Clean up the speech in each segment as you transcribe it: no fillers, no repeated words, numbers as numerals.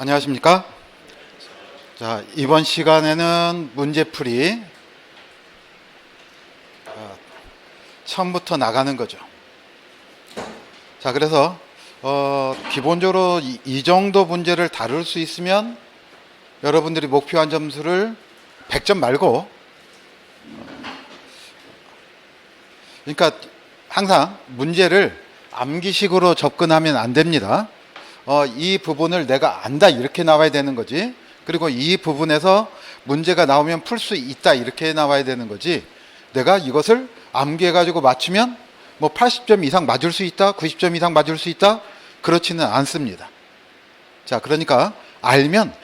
안녕하십니까? 자, 이번 시간에는 문제풀이 처음부터 나가는 거죠. 자, 그래서 기본적으로 이 정도 문제를 다룰 수 있으면 여러분들이 목표한 점수를 100점 말고, 그러니까 항상 문제를 암기식으로 접근하면 안 됩니다. 이 부분을 내가 안다 이렇게 나와야 되는 거지. 그리고 이 부분에서 문제가 나오면 풀 수 있다 이렇게 나와야 되는 거지. 내가 이것을 암기해 가지고 맞추면 뭐 80점 이상 맞을 수 있다, 90점 이상 맞을 수 있다, 그렇지는 않습니다. 자, 그러니까 알면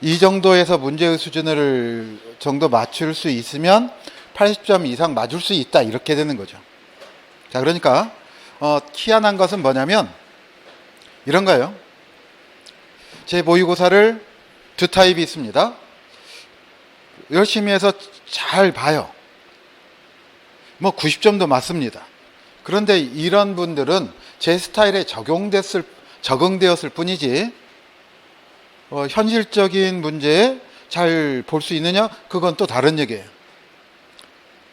이 정도에서 문제의 수준을 정도 맞출 수 있으면 80점 이상 맞을 수 있다 이렇게 되는 거죠. 자, 그러니까 희한한 것은 뭐냐면 이런 거예요. 제 모의고사를 두 타입이 있습니다. 열심히 해서 잘 봐요. 뭐 90점도 맞습니다. 그런데 이런 분들은 제 스타일에 적응되었을 뿐이지 현실적인 문제에 잘 볼 수 있느냐? 그건 또 다른 얘기예요.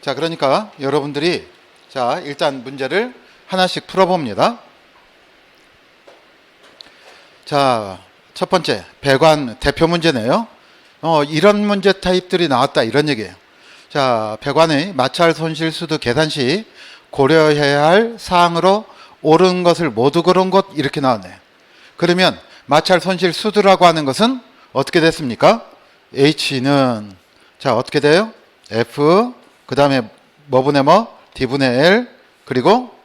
자, 그러니까 여러분들이 자, 일단 문제를 하나씩 풀어봅니다. 자, 첫 번째 배관 대표 문제네요. 이런 문제 타입들이 나왔다 이런 얘기예요. 자, 배관의 마찰 손실 수도 계산 시 고려해야 할 사항으로 옳은 것을 모두 고른 것 이렇게 나왔네요. 그러면 마찰 손실 수두라고 하는 것은 어떻게 됐습니까? H는 자, 어떻게 돼요? F 그 다음에 뭐분의 뭐? D분의 L 그리고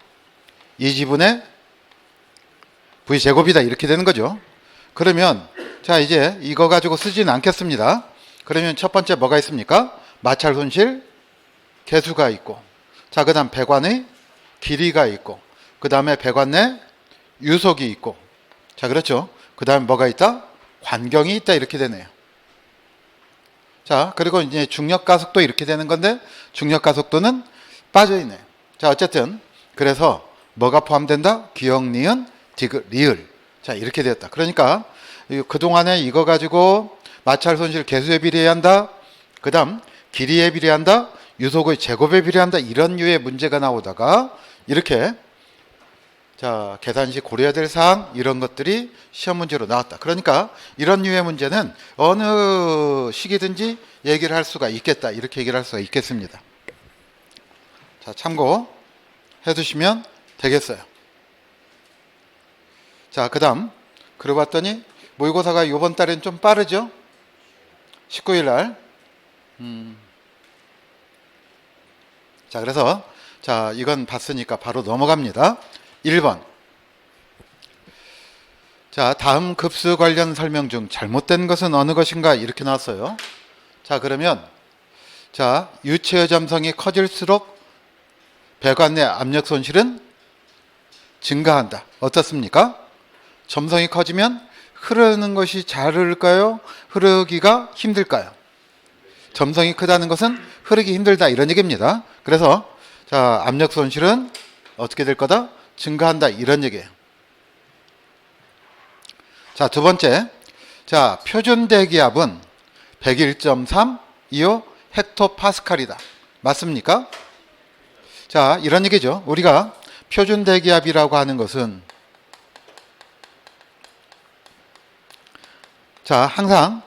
2G분의 V제곱이다 이렇게 되는 거죠. 그러면 자, 이제 이거 가지고 쓰지는 않겠습니다. 그러면 첫 번째 뭐가 있습니까? 마찰 손실 계수가 있고, 자, 그 다음 배관의 길이가 있고, 그 다음에 배관 내 유속이 있고, 자, 그렇죠. 그 다음에 뭐가 있다? 관경이 있다 이렇게 되네요. 자, 그리고 이제 중력 가속도 이렇게 되는 건데 중력 가속도는 빠져 있네요. 자, 어쨌든 그래서 뭐가 포함된다? 기역, 니은, 디귿, 리을. 자, 이렇게 되었다. 그러니까 그동안에 이거 가지고 마찰 손실 계수에 비례한다. 그 다음 길이에 비례한다. 유속의 제곱에 비례한다. 이런 류의 문제가 나오다가 이렇게 자, 계산 시 고려해야 될 사항 이런 것들이 시험 문제로 나왔다. 그러니까 이런 류의 문제는 어느 시기든지 얘기를 할 수가 있겠다. 이렇게 얘기를 할 수가 있겠습니다. 자, 참고해 두시면 되겠어요. 자, 그 다음 그러고 봤더니 모의고사가 이번 달엔 좀 빠르죠? 19일 날. 자, 그래서 자, 이건 봤으니까 바로 넘어갑니다. 1번. 자, 다음 급수 관련 설명 중 잘못된 것은 어느 것인가 이렇게 나왔어요. 자, 그러면 자, 유체의 점성이 커질수록 배관 내 압력 손실은 증가한다. 어떻습니까? 점성이 커지면 흐르는 것이 잘 흐를까요? 흐르기가 힘들까요? 점성이 크다는 것은 흐르기 힘들다 이런 얘기입니다. 그래서 자, 압력 손실은 어떻게 될 거다? 증가한다 이런 얘기예요. 자, 두 번째. 자, 표준 대기압은 101.325 헥토파스칼이다. 맞습니까? 자, 이런 얘기죠. 우리가 표준 대기압이라고 하는 것은 자, 항상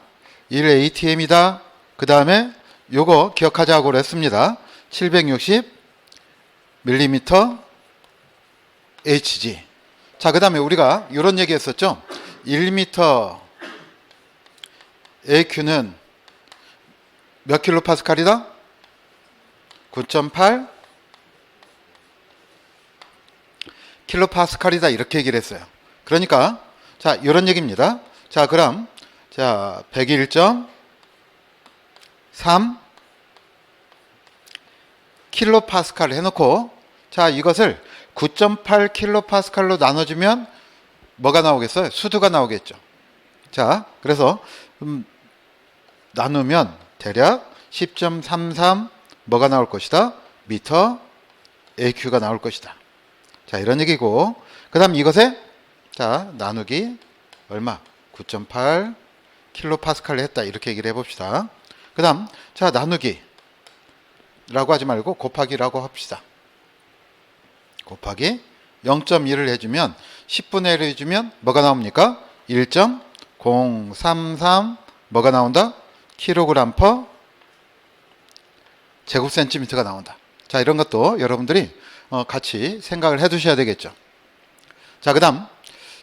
1atm이다. 그 다음에 요거 기억하자고 그랬습니다. 760 mm Hg. 자, 그 다음에 우리가 이런 얘기 했었죠. 1m AQ는 몇 킬로파스칼이다? 9.8 킬로파스칼이다 이렇게 얘기를 했어요. 그러니까 자, 이런 얘기입니다. 자, 그럼 자, 101.3 킬로파스칼 해놓고 자, 이것을 9.8 킬로파스칼로 나눠주면 뭐가 나오겠어요? 수두가 나오겠죠. 자, 그래서 나누면 대략 10.33 뭐가 나올 것이다? 미터 AQ가 나올 것이다. 자, 이런 얘기고 그 다음 이것에 자, 나누기 얼마? 9.8 킬로파스칼을 했다. 이렇게 얘기를 해봅시다. 그 다음, 자, 나누기 라고 하지 말고 곱하기라고 합시다. 곱하기 0.1을 해주면 10분의 1을 해주면 뭐가 나옵니까? 1.033 뭐가 나온다? 킬로그램 퍼 제곱센티미터가 나온다. 자, 이런 것도 여러분들이 같이 생각을 해 두셔야 되겠죠. 자, 그 다음,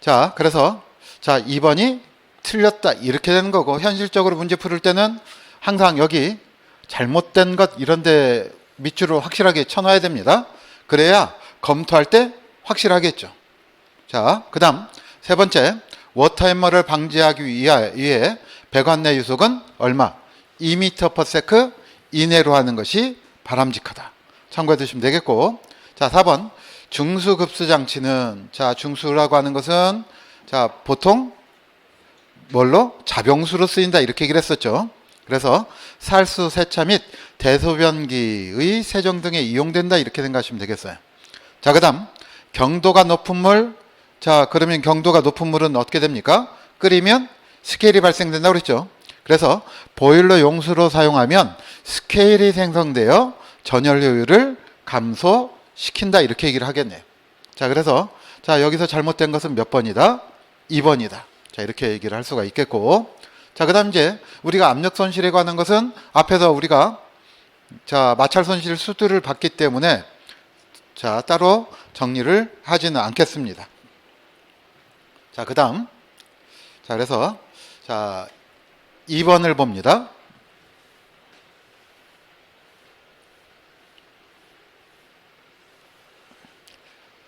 자, 그래서 자, 2번이 틀렸다 이렇게 되는 거고, 현실적으로 문제 풀을 때는 항상 여기 잘못된 것 이런데 밑줄을 확실하게 쳐놔야 됩니다. 그래야 검토할 때 확실하겠죠. 자, 그 다음 세 번째, 워터 햄머를 방지하기 위해 배관 내 유속은 얼마? 2m/s 이내로 하는 것이 바람직하다. 참고해 두시면 되겠고, 자, 4번 중수급수 장치는, 자, 중수라고 하는 것은 자, 보통 뭘로? 자병수로 쓰인다 이렇게 얘기를 했었죠. 그래서 살수, 세차 및 대소변기의 세정 등에 이용된다 이렇게 생각하시면 되겠어요. 자, 그 다음 경도가 높은 물. 자, 그러면 경도가 높은 물은 어떻게 됩니까? 끓이면 스케일이 발생된다고 그랬죠. 그래서 보일러 용수로 사용하면 스케일이 생성되어 전열 효율을 감소시킨다 이렇게 얘기를 하겠네요. 자, 그래서 자, 여기서 잘못된 것은 몇 번이다? 2번이다. 자, 이렇게 얘기를 할 수가 있겠고, 자, 그 다음 이제 우리가 압력 손실에 관한 것은 앞에서 우리가 자, 마찰 손실 수두를 봤기 때문에 자, 따로 정리를 하지는 않겠습니다. 자, 그 다음, 자, 그래서 자, 2번을 봅니다.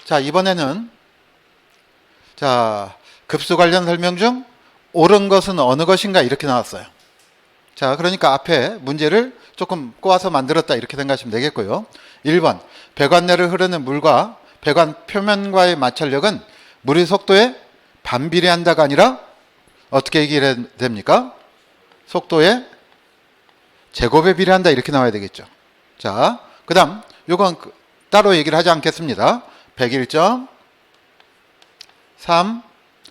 자, 이번에는 자, 급수 관련 설명 중 옳은 것은 어느 것인가 이렇게 나왔어요. 자, 그러니까 앞에 문제를 조금 꼬아서 만들었다 이렇게 생각하시면 되겠고요. 1번, 배관 내를 흐르는 물과 배관 표면과의 마찰력은 물의 속도에 반비례한다가 아니라 어떻게 얘기를 해야 됩니까? 속도의 제곱에 비례한다 이렇게 나와야 되겠죠. 자, 그 다음 요건 따로 얘기를 하지 않겠습니다. 101.3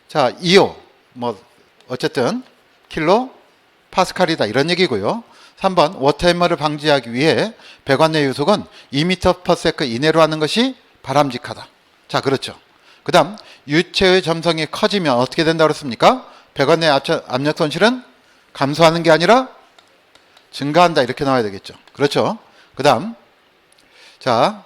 자, 2호 뭐 어쨌든 킬로 파스칼이다 이런 얘기고요. 3번 워터 햄머를 방지하기 위해 배관 내 유속은 2m/s 이내로 하는 것이 바람직하다. 자, 그렇죠. 그 다음 유체의 점성이 커지면 어떻게 된다고 그랬습니까? 배관 내 압력 손실은 감소하는 게 아니라 증가한다 이렇게 나와야 되겠죠. 그렇죠. 그 다음 자,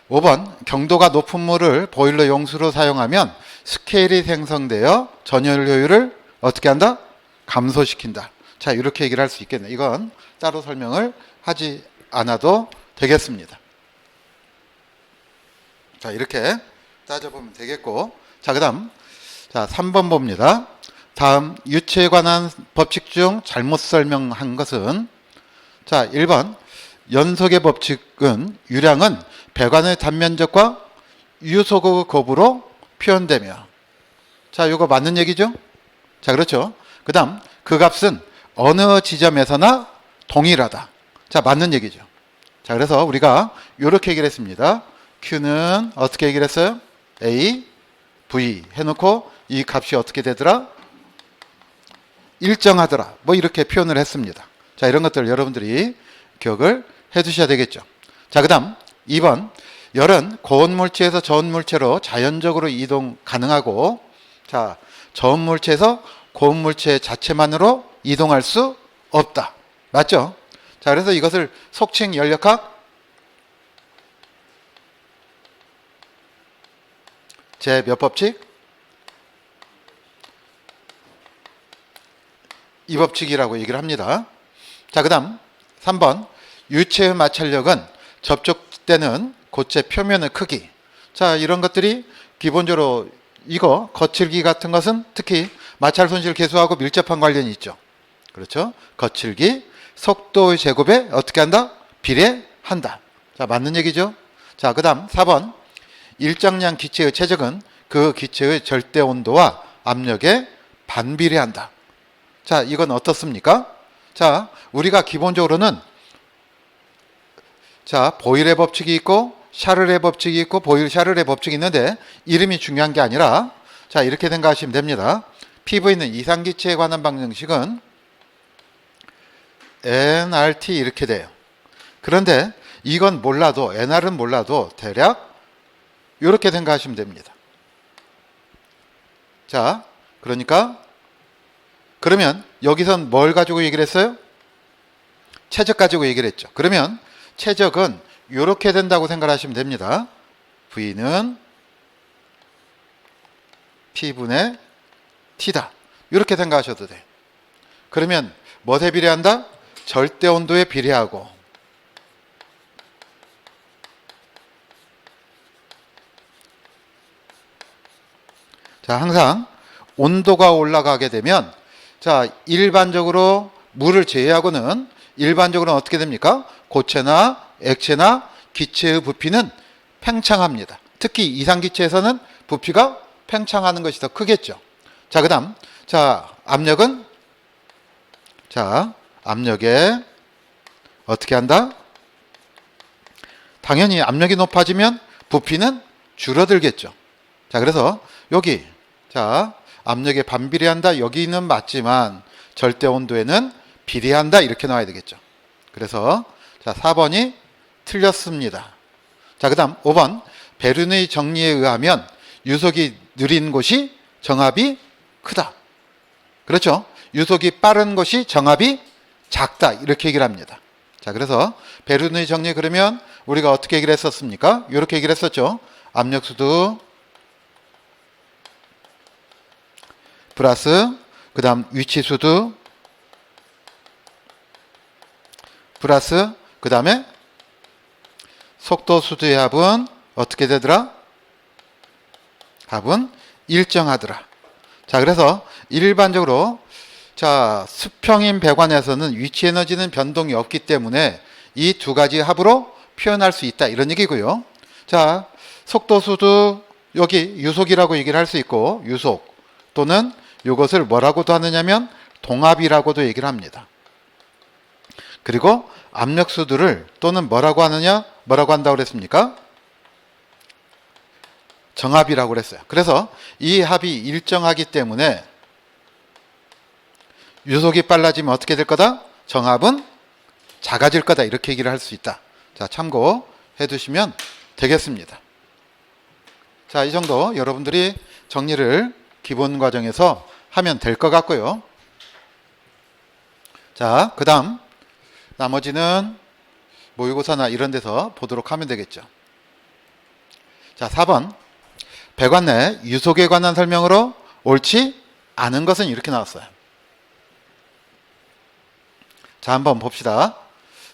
5번 경도가 높은 물을 보일러 용수로 사용하면 스케일이 생성되어 전열 효율을 어떻게 한다? 감소시킨다. 자, 이렇게 얘기를 할 수 있겠네. 이건 따로 설명을 하지 않아도 되겠습니다. 자, 이렇게 따져보면 되겠고, 자, 그 다음 자, 3번 봅니다. 다음 유체에 관한 법칙 중 잘못 설명한 것은, 자, 1번 연속의 법칙은 유량은 배관의 단면적과 유속의 곱으로 표현되며, 자, 이거 맞는 얘기죠? 자, 그렇죠. 그 다음 그 값은 어느 지점에서나 동일하다. 자, 맞는 얘기죠. 자, 그래서 우리가 이렇게 얘기를 했습니다. Q는 어떻게 얘기를 했어요? A, V 해놓고 이 값이 어떻게 되더라? 일정하더라. 뭐 이렇게 표현을 했습니다. 자, 이런 것들 여러분들이 기억을 해 두셔야 되겠죠. 자, 그 다음 2번 열은 고온 물체에서 저온 물체로 자연적으로 이동 가능하고, 자, 저온 물체에서 고온 물체 자체만으로 이동할 수 없다. 맞죠? 자, 그래서 이것을 속칭 연력학 제 몇 법칙? 이 법칙이라고 얘기를 합니다. 자, 그 다음 3번 유체의 마찰력은 접촉되는 고체 표면의 크기. 자, 이런 것들이 기본적으로 이거 거칠기 같은 것은 특히 마찰 손실 계수하고 밀접한 관련이 있죠. 그렇죠? 거칠기 속도의 제곱에 어떻게 한다? 비례한다. 자, 맞는 얘기죠. 자, 그 다음 4번 일정량 기체의 최적은 그 기체의 절대 온도와 압력에 반비례한다. 자, 이건 어떻습니까? 자, 우리가 기본적으로는 자, 보일의 법칙이 있고 샤를의 법칙이 있고 보일 샤를의 법칙이 있는데 이름이 중요한 게 아니라, 자, 이렇게 생각하시면 됩니다. PV는 이상기체에 관한 방정식은 nRT 이렇게 돼요. 그런데 이건 몰라도, nR은 몰라도 대략 이렇게 생각하시면 됩니다. 자, 그러니까 그러면 여기선 뭘 가지고 얘기를 했어요? 최적 가지고 얘기를 했죠. 그러면 최적은 이렇게 된다고 생각하시면 됩니다. V는 P분의 T다. 이렇게 생각하셔도 돼요. 그러면 뭐에 비례한다? 절대 온도에 비례하고, 자, 항상 온도가 올라가게 되면, 자, 일반적으로 물을 제외하고는 일반적으로는 어떻게 됩니까? 고체나 액체나 기체의 부피는 팽창합니다. 특히 이상기체에서는 부피가 팽창하는 것이 더 크겠죠. 자, 그 다음, 자, 압력은, 자, 압력에 어떻게 한다? 당연히 압력이 높아지면 부피는 줄어들겠죠. 자, 그래서 여기, 자, 압력에 반비례한다. 여기는 맞지만 절대 온도에는 비례한다. 이렇게 나와야 되겠죠. 그래서 자, 4번이 틀렸습니다. 자, 그 다음 5번. 베른의 정리에 의하면 유속이 느린 곳이 정압이 크다. 그렇죠? 유속이 빠른 곳이 정압이 작다. 이렇게 얘기를 합니다. 자, 그래서 베른의 정리 그러면 우리가 어떻게 얘기를 했었습니까? 이렇게 얘기를 했었죠. 압력수도 플러스 그 다음 위치수도 플러스 그 다음에 속도수도의 합은 어떻게 되더라? 합은 일정하더라. 자, 그래서 일반적으로 자, 수평인 배관에서는 위치 에너지는 변동이 없기 때문에 이 두 가지 합으로 표현할 수 있다. 이런 얘기고요. 자, 속도수도 여기 유속이라고 얘기를 할 수 있고, 유속 또는 이것을 뭐라고도 하느냐면 동압이라고도 얘기를 합니다. 그리고 압력수도를 또는 뭐라고 하느냐? 뭐라고 한다고 그랬습니까? 정압이라고 그랬어요. 그래서 이 합이 일정하기 때문에 유속이 빨라지면 어떻게 될 거다? 정압은 작아질 거다. 이렇게 얘기를 할 수 있다. 자, 참고해 두시면 되겠습니다. 자, 이 정도 여러분들이 정리를 기본 과정에서 하면 될 것 같고요. 자, 그 다음 나머지는 모의고사나 이런 데서 보도록 하면 되겠죠. 자, 4번. 배관 내 유속에 관한 설명으로 옳지 않은 것은 이렇게 나왔어요. 자, 한번 봅시다.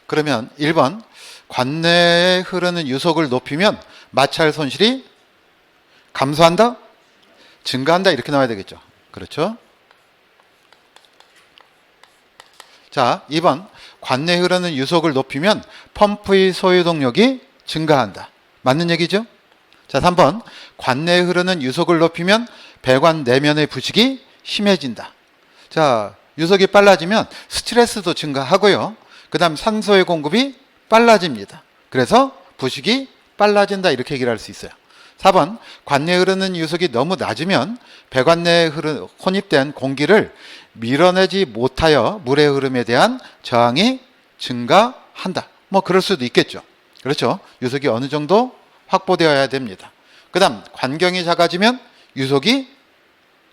그러면 1번. 관내에 흐르는 유속을 높이면 마찰 손실이 감소한다? 증가한다? 이렇게 나와야 되겠죠. 그렇죠? 자, 2번. 관내에 흐르는 유속을 높이면 펌프의 소유 동력이 증가한다. 맞는 얘기죠? 자, 3번. 관내에 흐르는 유속을 높이면 배관 내면의 부식이 심해진다. 자, 유속이 빨라지면 스트레스도 증가하고요. 그 다음 산소의 공급이 빨라집니다. 그래서 부식이 빨라진다. 이렇게 얘기를 할 수 있어요. 4번. 관내에 흐르는 유속이 너무 낮으면 배관 내에 혼입된 공기를 밀어내지 못하여 물의 흐름에 대한 저항이 증가한다. 뭐 그럴 수도 있겠죠. 그렇죠. 유속이 어느 정도 확보되어야 됩니다. 그 다음 관경이 작아지면 유속이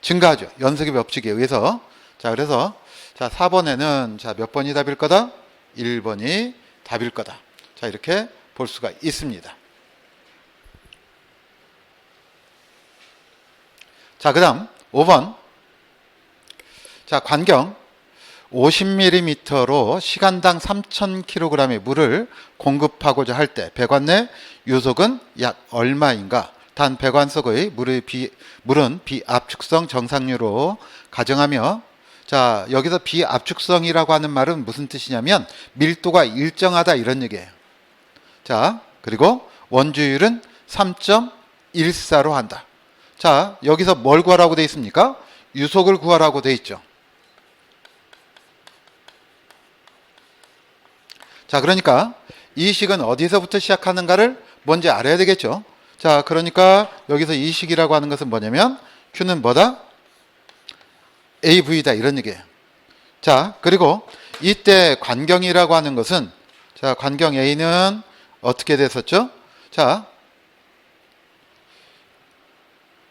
증가하죠. 연석의 법칙에 의해서. 자, 그래서 자, 4번에는 자, 몇 번이 답일 거다? 1번이 답일 거다. 자, 이렇게 볼 수가 있습니다. 자, 그 다음 5번. 자, 관경 50mm로 시간당 3000kg의 물을 공급하고자 할 때 배관 내 유속은 약 얼마인가? 단 배관 속의 물은 비압축성 정상류로 가정하며, 자, 여기서 비압축성이라고 하는 말은 무슨 뜻이냐면 밀도가 일정하다 이런 얘기예요. 자, 그리고 원주율은 3.14로 한다. 자, 여기서 뭘 구하라고 돼 있습니까? 유속을 구하라고 돼 있죠. 자, 그러니까 이 식은 어디서부터 시작하는가를 먼저 알아야 되겠죠. 자, 그러니까 여기서 이 식이라고 하는 것은 뭐냐면 Q는 뭐다? AV다 이런 얘기예요. 자, 그리고 이때 관경이라고 하는 것은, 자, 관경 A는 어떻게 됐었죠? 자,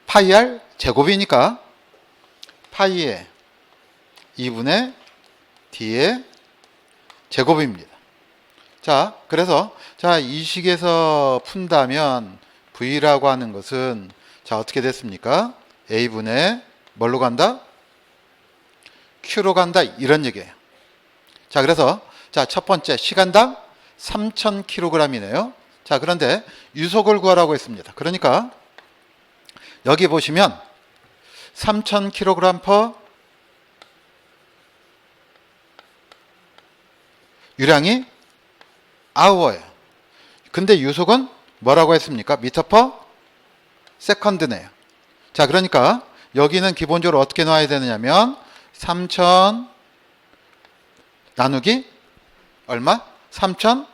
파이 R 제곱이니까 파이의 2분의 D의 제곱입니다. 자, 그래서 자, 이 식에서 푼다면 V라고 하는 것은 자, 어떻게 됐습니까? A분의 뭘로 간다? Q로 간다 이런 얘기예요. 자, 그래서 자, 첫 번째 시간당 3000kg이네요. 자, 그런데 유속을 구하라고 했습니다. 그러니까 여기 보시면 3000kg per 유량이 hour예요. 근데 유속은 뭐라고 했습니까? 미터 per second네요. 자, 그러니까 여기는 기본적으로 어떻게 놔야 되느냐면 3000 나누기 얼마? 3600을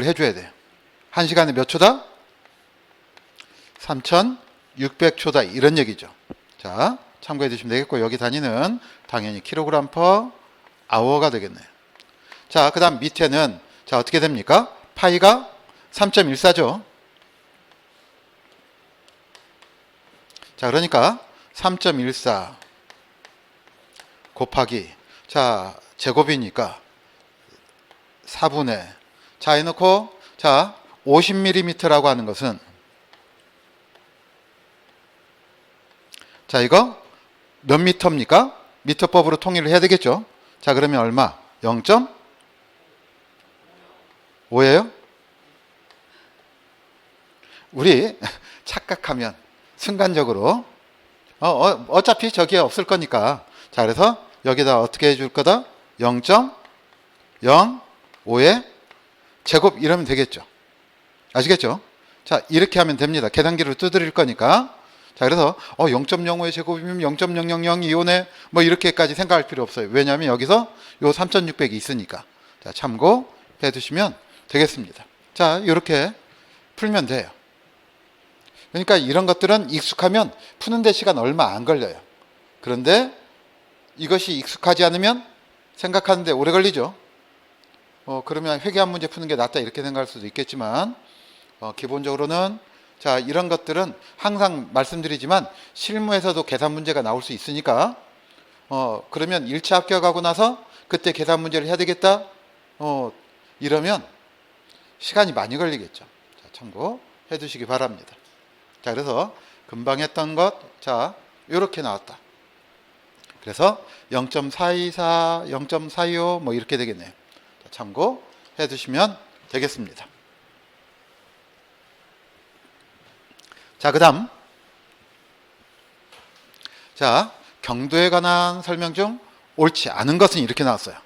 해줘야 돼요. 1시간에 몇 초다? 3600초다 이런 얘기죠. 자, 참고해 주시면 되겠고, 여기 단위는 당연히 킬로그램 퍼 아워가 되겠네요. 자, 그 다음 밑에는 자, 어떻게 됩니까? 파이가 3.14죠. 자, 그러니까 3.14 곱하기 자, 제곱이니까 4분의 자, 해놓고 자, 50mm라고 하는 것은 자, 이거 몇 미터입니까? 미터법으로 통일을 해야 되겠죠. 자, 그러면 얼마? 0.5예요? 우리 착각하면 순간적으로 어차피 저기에 없을 거니까 자, 그래서 여기다 어떻게 해줄 거다? 0.05의 제곱 이러면 되겠죠. 아시겠죠? 자, 이렇게 하면 됩니다. 계산기로 두드릴 거니까. 자, 그래서 0.05의 제곱이면 0.0002오네 뭐 이렇게까지 생각할 필요 없어요. 왜냐하면 여기서 요 3600이 있으니까. 자, 참고해 두시면 되겠습니다. 자, 이렇게 풀면 돼요. 그러니까 이런 것들은 익숙하면 푸는데 시간 얼마 안 걸려요. 그런데 이것이 익숙하지 않으면 생각하는데 오래 걸리죠. 그러면 회계한 문제 푸는 게 낫다 이렇게 생각할 수도 있겠지만 기본적으로는 자, 이런 것들은 항상 말씀드리지만 실무에서도 계산 문제가 나올 수 있으니까 그러면 1차 합격하고 나서 그때 계산 문제를 해야 되겠다 이러면 시간이 많이 걸리겠죠. 자, 참고해 두시기 바랍니다. 자, 그래서 금방 했던 것 자, 요렇게 나왔다. 그래서 0.424, 0.425 뭐 이렇게 되겠네요. 자, 참고해 두시면 되겠습니다. 자, 그 다음 자, 경도에 관한 설명 중 옳지 않은 것은 이렇게 나왔어요.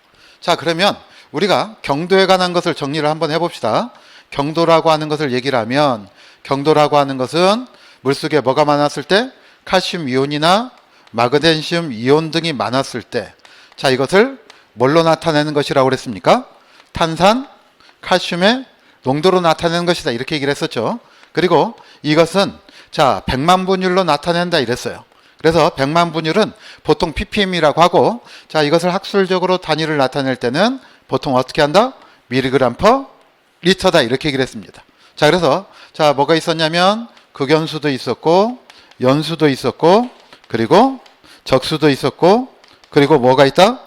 자, 그러면 우리가 경도에 관한 것을 정리를 한번 해봅시다. 경도라고 하는 것을 얘기를 하면 경도라고 하는 것은 물속에 뭐가 많았을 때? 칼슘 이온이나 마그네슘 이온 등이 많았을 때 자, 이것을 뭘로 나타내는 것이라고 그랬습니까? 탄산, 칼슘의 농도로 나타내는 것이다 이렇게 얘기를 했었죠. 그리고 이것은 자, 100만 분율로 나타낸다 이랬어요. 그래서 100만 분율은 보통 ppm이라고 하고 자, 이것을 학술적으로 단위를 나타낼 때는 보통 어떻게 한다? 미리그램 퍼 리터다 이렇게 얘기를 했습니다. 자, 그래서 자, 뭐가 있었냐면 극연수도 있었고 연수도 있었고 그리고 적수도 있었고 그리고 뭐가 있다?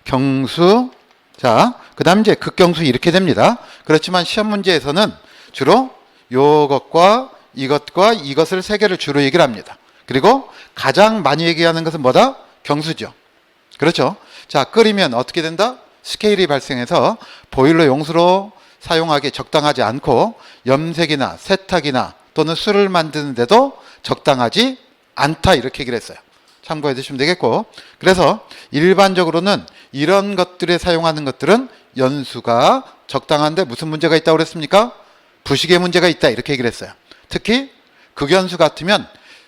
경수. 자, 그 다음 이제 극경수 이렇게 됩니다. 그렇지만 시험 문제에서는 주로 요것과 이것과 이것을 세 개를 주로 얘기를 합니다. 그리고 가장 많이 얘기하는 것은 뭐다? 경수죠. 그렇죠. 자, 끓이면 어떻게 된다? 스케일이 발생해서 보일러 용수로 사용하기 적당하지 않고 염색이나 세탁이나 또는 술을 만드는데도 적당하지 않다 이렇게 얘기를 했어요. 참고해 주시면 되겠고 그래서 일반적으로는 이런 것들에 사용하는 것들은 연수가 적당한데 무슨 문제가 있다고 그랬습니까? 부식의 문제가 있다 이렇게 얘기를 했어요. 특히 극연수 같으면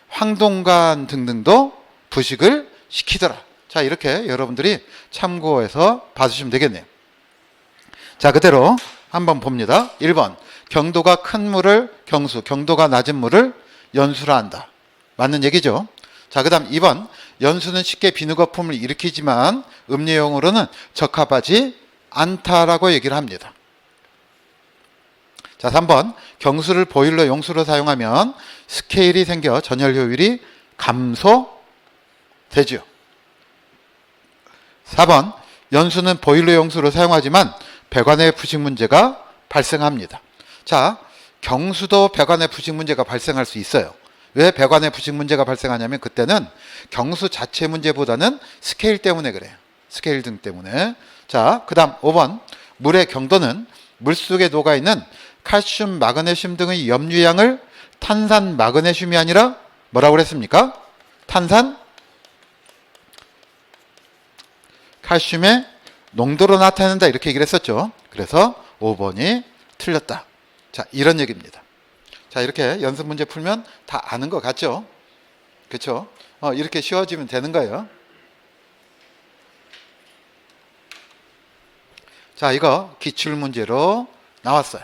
황동관 등등도 부식을 시키더라. 자, 이렇게 여러분들이 참고해서 봐주시면 되겠네요. 자, 그대로 한번 봅니다. 1번 경도가 큰 물을 경수, 경도가 낮은 물을 연수라 한다. 맞는 얘기죠. 자, 그 다음 2번. 연수는 쉽게 비누거품을 일으키지만 음료용으로는 적합하지 않다라고 얘기를 합니다. 자, 3번. 경수를 보일러 용수로 사용하면 스케일이 생겨 전열 효율이 감소되죠. 4번. 연수는 보일러 용수로 사용하지만 배관의 부식 문제가 발생합니다. 자, 경수도 배관의 부식 문제가 발생할 수 있어요. 왜 배관의 부식 문제가 발생하냐면 그때는 경수 자체 문제보다는 스케일 때문에 그래요. 스케일 등 때문에. 자, 그 다음 5번. 물의 경도는 물속에 녹아있는 칼슘, 마그네슘 등의 염류양을 탄산 마그네슘이 아니라 뭐라고 그랬습니까? 탄산 칼슘의 농도로 나타낸다 이렇게 얘기를 했었죠. 그래서 5번이 틀렸다. 자, 이런 얘기입니다. 자, 이렇게 연습 문제 풀면 다 아는 것 같죠? 그렇죠? 이렇게 쉬워지면 되는 거예요. 자, 이거 기출 문제로 나왔어요.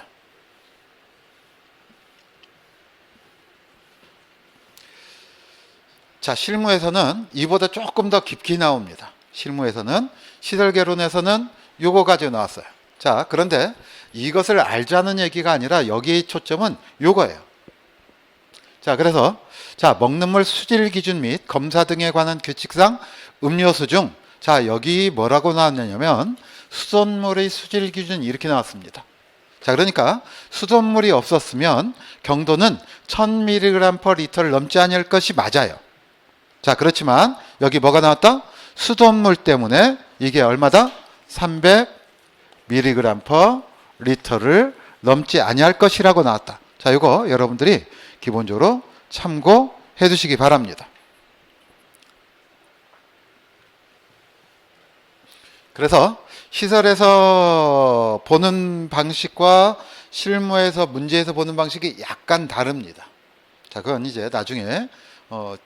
자, 실무에서는 이보다 조금 더 깊게 나옵니다. 실무에서는 시설개론에서는 요거 가지고 나왔어요. 자, 그런데 이것을 알자는 얘기가 아니라 여기의 초점은 요거예요. 자, 그래서 자, 먹는 물 수질 기준 및 검사 등에 관한 규칙상 음료수 중 자, 여기 뭐라고 나왔냐면 수돗물의 수질 기준 이렇게 나왔습니다. 자, 그러니까 수돗물이 없었으면 경도는 1000mg/L를 넘지 않을 것이 맞아요. 자, 그렇지만 여기 뭐가 나왔다? 수돗물 때문에 이게 얼마다? 300mg/L를 넘지 아니할 것이라고 나왔다. 자, 이거 여러분들이 기본적으로 참고해 두시기 바랍니다. 그래서 시설에서 보는 방식과 실무에서 문제에서 보는 방식이 약간 다릅니다. 자, 그건 이제 나중에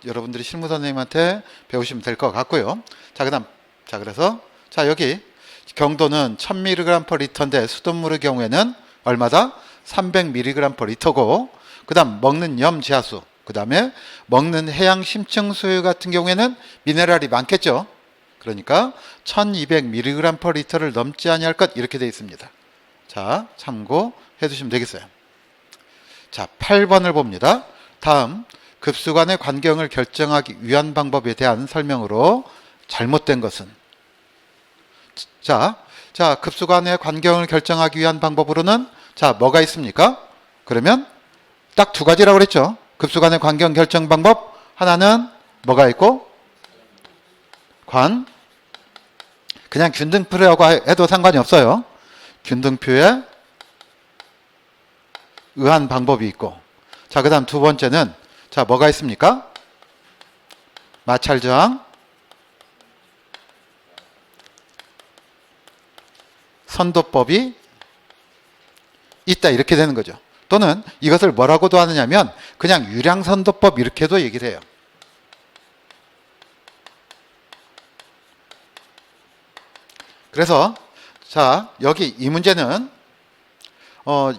여러분들이 실무 선생님한테 배우시면 될 것 같고요. 자, 그다음 그래서 자, 여기 경도는 1000mg/L인데 수돗물의 경우에는 얼마다? 300mg/L고 그다음 먹는 염 지하수, 그다음에 먹는 해양 심층 수유 같은 경우에는 미네랄이 많겠죠. 그러니까 1200mg/L를 넘지 아니할 것 이렇게 되어 있습니다. 자, 참고해 두시면 되겠어요. 자, 8번을 봅니다. 다음 급수 간의 관경을 결정하기 위한 방법에 대한 설명으로 잘못된 것은 자, 급수 간의 관경을 결정하기 위한 방법으로는 자, 뭐가 있습니까? 그러면 딱 두 가지라고 그랬죠. 급수 간의 관경 결정 방법 하나는 뭐가 있고 그냥 균등표라고 해도 상관이 없어요. 균등표에 의한 방법이 있고 자, 그 다음 두 번째는 자, 뭐가 있습니까? 마찰저항 선도법이 있다 이렇게 되는 거죠. 또는 이것을 뭐라고도 하느냐면 그냥 유량선도법 이렇게도 얘기를 해요. 그래서 자, 여기 이 문제는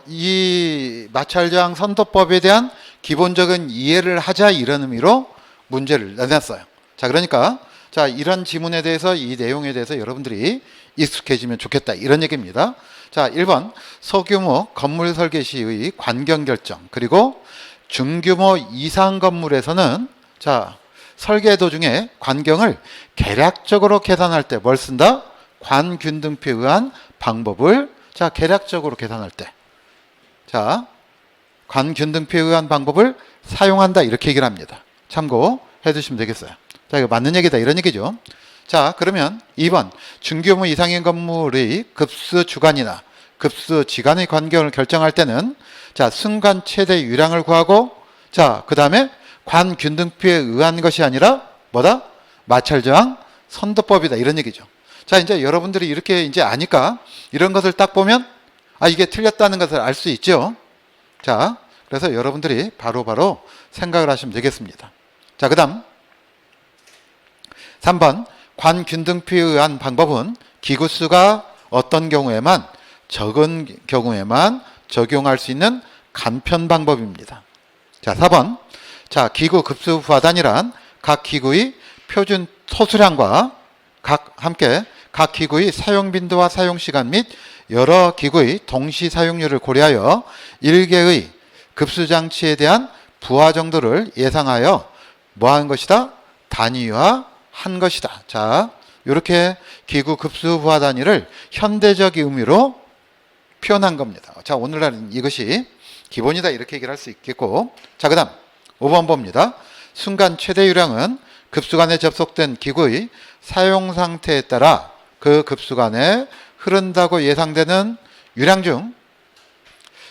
이 마찰저항 선도법에 대한 기본적인 이해를 하자 이런 의미로 문제를 내놨어요. 자, 그러니까 자, 이런 지문에 대해서 이 내용에 대해서 여러분들이 익숙해지면 좋겠다 이런 얘기입니다. 자, 1번 소규모 건물 설계 시의 관경 결정 그리고 중규모 이상 건물에서는 자, 설계 도중에 관경을 계략적으로 계산할 때 뭘 쓴다? 관균등표에 의한 방법을 자, 계략적으로 계산할 때 자, 관균등표에 의한 방법을 사용한다 이렇게 얘기를 합니다. 참고해 주시면 되겠어요. 자, 이거 맞는 얘기다 이런 얘기죠. 자, 그러면 2번 중규모 이상인 건물의 급수 주간이나 급수 지간의 관경을 결정할 때는 자, 순간 최대 유량을 구하고 자, 그 다음에 관균등표에 의한 것이 아니라 뭐다? 마찰저항 선도법이다 이런 얘기죠. 자, 이제 여러분들이 이렇게 이제 아니까 이런 것을 딱 보면 아, 이게 틀렸다는 것을 알 수 있죠. 자, 그래서 여러분들이 바로바로 생각을 하시면 되겠습니다. 자, 그 다음 3번 관균등표에 의한 방법은 기구수가 어떤 경우에만 적은 경우에만 적용할 수 있는 간편 방법입니다. 자, 4번 자, 기구 급수 부하단이란 각 기구의 표준 소수량과 함께 각 기구의 사용 빈도와 사용 시간 및 여러 기구의 동시 사용률을 고려하여 일개의 급수 장치에 대한 부하 정도를 예상하여 뭐 한 것이다? 단위화한 것이다. 자, 이렇게 기구 급수 부하 단위를 현대적 의미로 표현한 겁니다. 자, 오늘날은 이것이 기본이다 이렇게 얘기를 할 수 있겠고, 자, 그 다음 5번 봅니다. 순간 최대 유량은 급수관에 접속된 기구의 사용 상태에 따라 그 급수관에 흐른다고 예상되는 유량 중,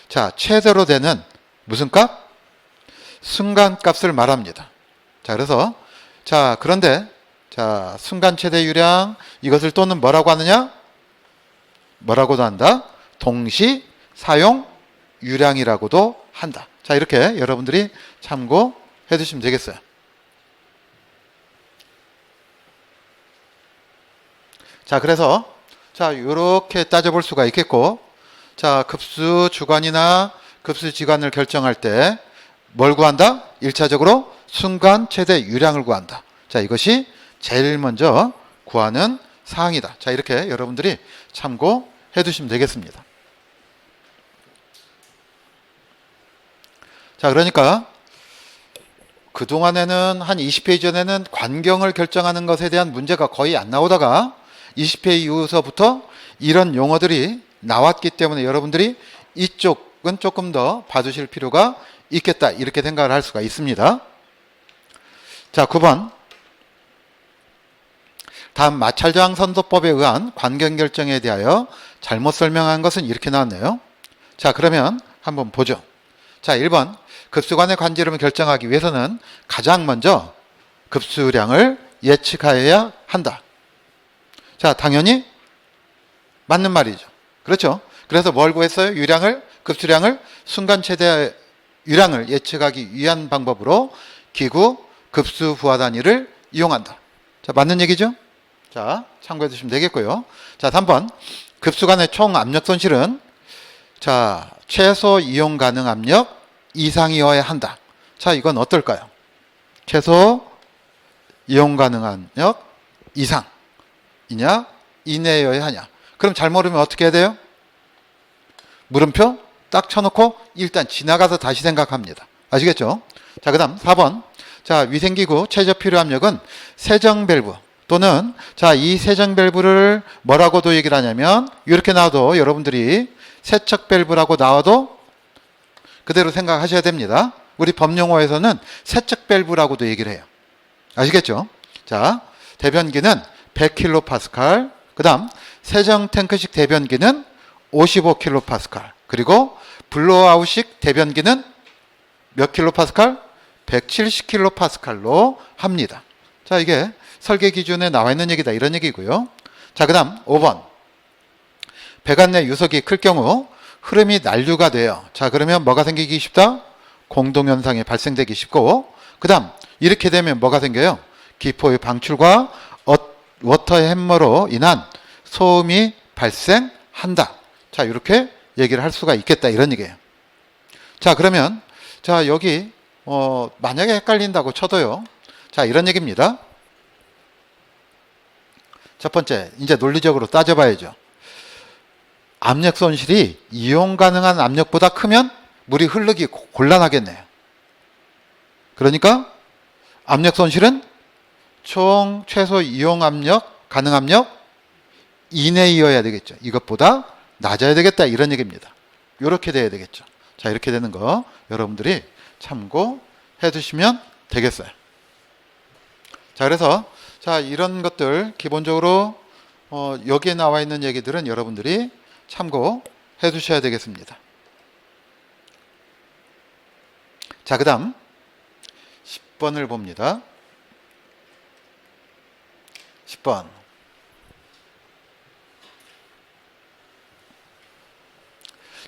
자, 최대로 되는 무슨 값? 순간 값을 말합니다. 자, 그래서, 자, 그런데, 자, 순간 최대 유량, 이것을 또는 뭐라고 하느냐? 뭐라고도 한다? 동시 사용 유량이라고도 한다. 자, 이렇게 여러분들이 참고해 두시면 되겠어요. 자, 그래서 자, 이렇게 따져볼 수가 있겠고, 자, 급수 주관이나 급수 지관을 결정할 때 뭘 구한다? 1차적으로 순간 최대 유량을 구한다. 자, 이것이 제일 먼저 구하는 사항이다. 자, 이렇게 여러분들이 참고해 두시면 되겠습니다. 자, 그러니까 그동안에는 한 20페이지 전에는 관경을 결정하는 것에 대한 문제가 거의 안 나오다가 20페이지 이후서부터 이런 용어들이 나왔기 때문에 여러분들이 이쪽은 조금 더 봐주실 필요가 있겠다 이렇게 생각을 할 수가 있습니다. 자, 9번 다음 마찰저항 선도법에 의한 관경 결정에 대하여 잘못 설명한 것은 이렇게 나왔네요. 자, 그러면 한번 보죠. 자, 1번 급수관의 관지름을 결정하기 위해서는 가장 먼저 급수량을 예측하여야 한다. 자, 당연히 맞는 말이죠. 그렇죠? 그래서 뭘 구했어요? 유량을, 급수량을, 순간 최대 유량을 예측하기 위한 방법으로 기구 급수 부하 단위를 이용한다. 자, 맞는 얘기죠? 자, 참고해 주시면 되겠고요. 자, 3번 급수관의 총 압력 손실은 자, 최소 이용 가능 압력 이상이어야 한다. 자, 이건 어떨까요? 최소 이용 가능 압력 이상이냐 이내여야 하냐. 그럼 잘 모르면 어떻게 해야 돼요? 물음표 딱 쳐놓고 일단 지나가서 다시 생각합니다. 아시겠죠? 자, 그 다음 4번 자, 위생기구 최저 필요 압력은 세정 밸브 또는 자, 이 세정 밸브를 뭐라고도 얘기를 하냐면 이렇게 나와도 여러분들이 세척 밸브라고 나와도 그대로 생각하셔야 됩니다. 우리 법용어에서는 세척 밸브라고도 얘기를 해요. 아시겠죠? 자, 대변기는 100kPa, 그 다음 세정 탱크식 대변기는 55kPa, 그리고 블로아웃식 대변기는 몇 kPa? 170kPa로 합니다. 자, 이게 설계 기준에 나와 있는 얘기다 이런 얘기고요. 자, 그 다음 5번 배관 내 유속이 클 경우 흐름이 난류가 돼요. 자, 그러면 뭐가 생기기 쉽다? 공동현상이 발생되기 쉽고, 그 다음 이렇게 되면 뭐가 생겨요? 기포의 방출과 워터 햄머로 인한 소음이 발생한다. 자, 이렇게 얘기를 할 수가 있겠다 이런 얘기예요. 자, 그러면 자, 여기 만약에 헷갈린다고 쳐도요. 자, 이런 얘기입니다. 첫 번째, 이제 논리적으로 따져봐야죠. 압력 손실이 이용 가능한 압력보다 크면 물이 흐르기 곤란하겠네요. 그러니까 압력 손실은 총 최소 이용 압력, 가능 압력 이내이어야 되겠죠. 이것보다 낮아야 되겠다 이런 얘기입니다. 이렇게 돼야 되겠죠. 자, 이렇게 되는 거 여러분들이 참고해 두시면 되겠어요. 자, 그래서 자, 이런 것들 기본적으로 여기에 나와 있는 얘기들은 여러분들이 참고해 두셔야 되겠습니다. 자, 그 다음 10번을 봅니다. 10번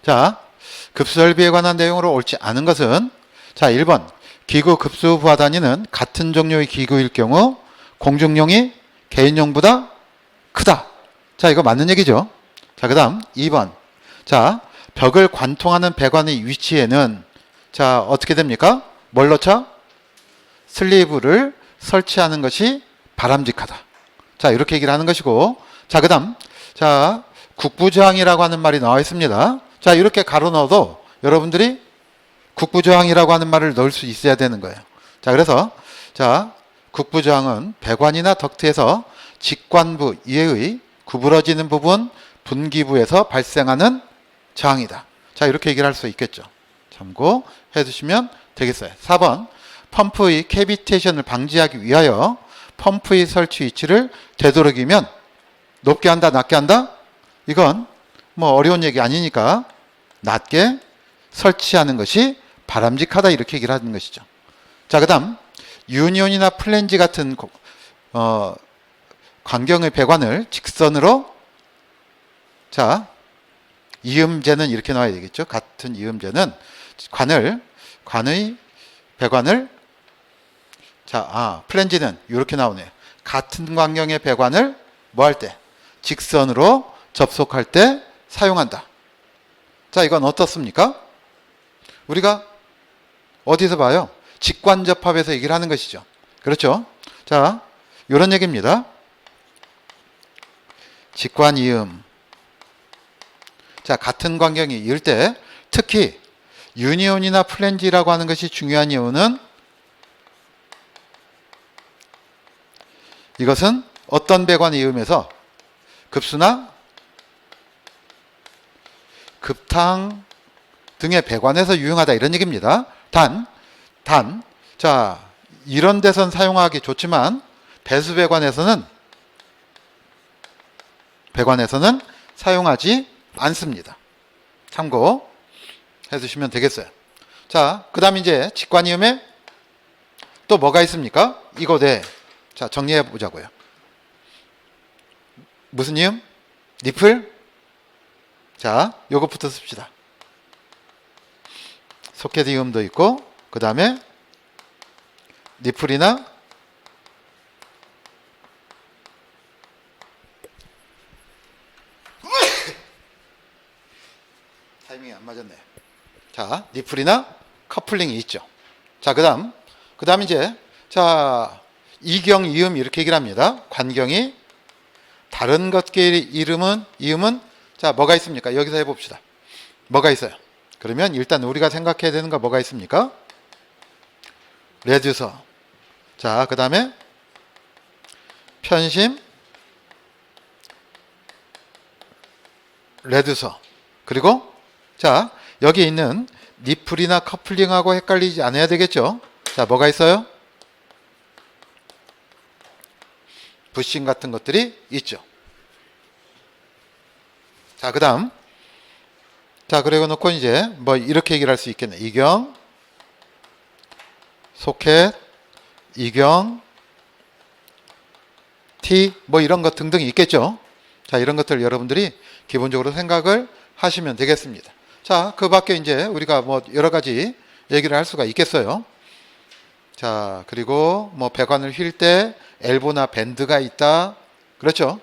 자, 급수설비에 관한 내용으로 옳지 않은 것은 자, 1번 기구 급수 부하 단위는 같은 종류의 기구일 경우 공중용이 개인용보다 크다. 자, 이거 맞는 얘기죠. 자, 그 다음 2번 자, 벽을 관통하는 배관의 위치에는 자, 어떻게 됩니까? 뭘 넣자? 슬리브를 설치하는 것이 바람직하다. 자, 이렇게 얘기를 하는 것이고, 자, 그 다음, 자, 국부저항이라고 하는 말이 나와 있습니다. 자, 이렇게 가로 넣어도 여러분들이 국부저항이라고 하는 말을 넣을 수 있어야 되는 거예요. 자, 그래서, 자, 국부저항은 배관이나 덕트에서 직관부 이외의 구부러지는 부분, 분기부에서 발생하는 저항이다. 자, 이렇게 얘기를 할 수 있겠죠. 참고해 주시면 되겠어요. 4번, 펌프의 캐비테이션을 방지하기 위하여 펌프의 설치 위치를 되도록이면 높게 한다, 낮게 한다? 이건 뭐 어려운 얘기 아니니까 낮게 설치하는 것이 바람직하다, 이렇게 얘기를 하는 것이죠. 자, 그 다음 유니온이나 플랜지 같은 관경의 배관을 직선으로, 자, 이음제는 이렇게 나와야 되겠죠. 같은 이음제는 관의 배관을, 자, 플랜지는 이렇게 나오네요. 같은 광경의 배관을 뭐 할 때? 직선으로 접속할 때 사용한다. 자, 이건 어떻습니까? 우리가 어디서 봐요? 직관접합에서 얘기를 하는 것이죠. 그렇죠? 자, 이런 얘기입니다. 직관이음. 자, 같은 광경이 이을 때 특히 유니온이나 플랜지라고 하는 것이 중요한 이유는 이것은 어떤 배관의 이음에서 급수나 급탕 등의 배관에서 유용하다, 이런 얘기입니다. 자, 이런 데선 사용하기 좋지만 배수 배관에서는 사용하지 않습니다. 참고해 주시면 되겠어요. 자, 그 다음 이제 직관이음에 또 뭐가 있습니까? 이거대. 자, 정리해 보자고요. 무슨 이음? 니플? 자, 요것부터 씁시다. 소켓 이음도 있고, 그 다음에 니플이나 타이밍이 안 맞았네. 자, 니플이나 커플링이 있죠. 자, 그 다음 이제, 자, 이경, 이음 이렇게 얘기를 합니다. 관경이 다른 것끼리 이음은 자, 뭐가 있습니까? 여기서 해봅시다. 뭐가 있어요? 그러면 일단 우리가 생각해야 되는 거 뭐가 있습니까? 레듀서. 자, 그 다음에 편심, 레듀서. 그리고 자, 여기 있는 니플이나 커플링하고 헷갈리지 않아야 되겠죠? 자, 뭐가 있어요? 부싱 같은 것들이 있죠. 자, 그 다음. 자, 그리고 놓고 이제 뭐 이렇게 얘기를 할 수 있겠네. 이경, 소켓, 이경, T, 뭐 이런 것 등등이 있겠죠. 자, 이런 것들 여러분들이 기본적으로 생각을 하시면 되겠습니다. 자, 그 밖에 이제 우리가 뭐 여러 가지 얘기를 할 수가 있겠어요. 자, 그리고 뭐 배관을 휠 때 엘보나 밴드가 있다. 그렇죠?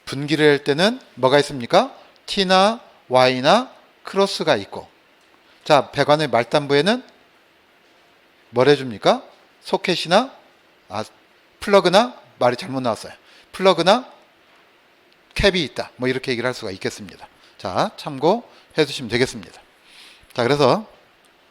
분기를 할 때는 뭐가 있습니까? T나 Y나 크로스가 있고. 자, 배관의 말단부에는 뭘 해줍니까? 소켓이나, 플러그나, 말이 잘못 나왔어요. 플러그나 캡이 있다. 뭐 이렇게 얘기를 할 수가 있겠습니다. 자, 참고해 주시면 되겠습니다. 자, 그래서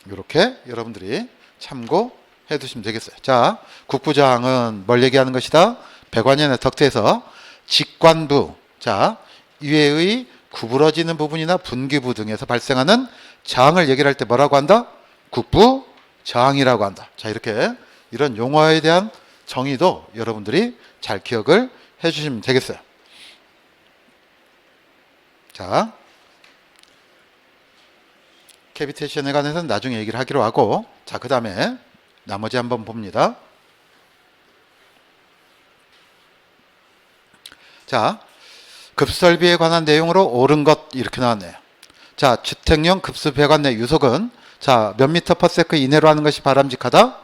이렇게 여러분들이 참고해 두시면 되겠어요. 자, 국부저항은 뭘 얘기하는 것이다? 배관이나 덕트에서 직관부, 자, 이외의 구부러지는 부분이나 분기부 등에서 발생하는 저항을 얘기를 할 때 뭐라고 한다? 국부저항이라고 한다. 자, 이렇게 이런 용어에 대한 정의도 여러분들이 잘 기억을 해 주시면 되겠어요. 자, 캐비테이션에 관해서는 나중에 얘기를 하기로 하고, 자, 그 다음에 나머지 한번 봅니다. 자, 급설비에 관한 내용으로 옳은 것 이렇게 나왔네요. 자, 주택용 급수 배관 내 유속은 자, 몇 미터 퍼 세크 이내로 하는 것이 바람직하다?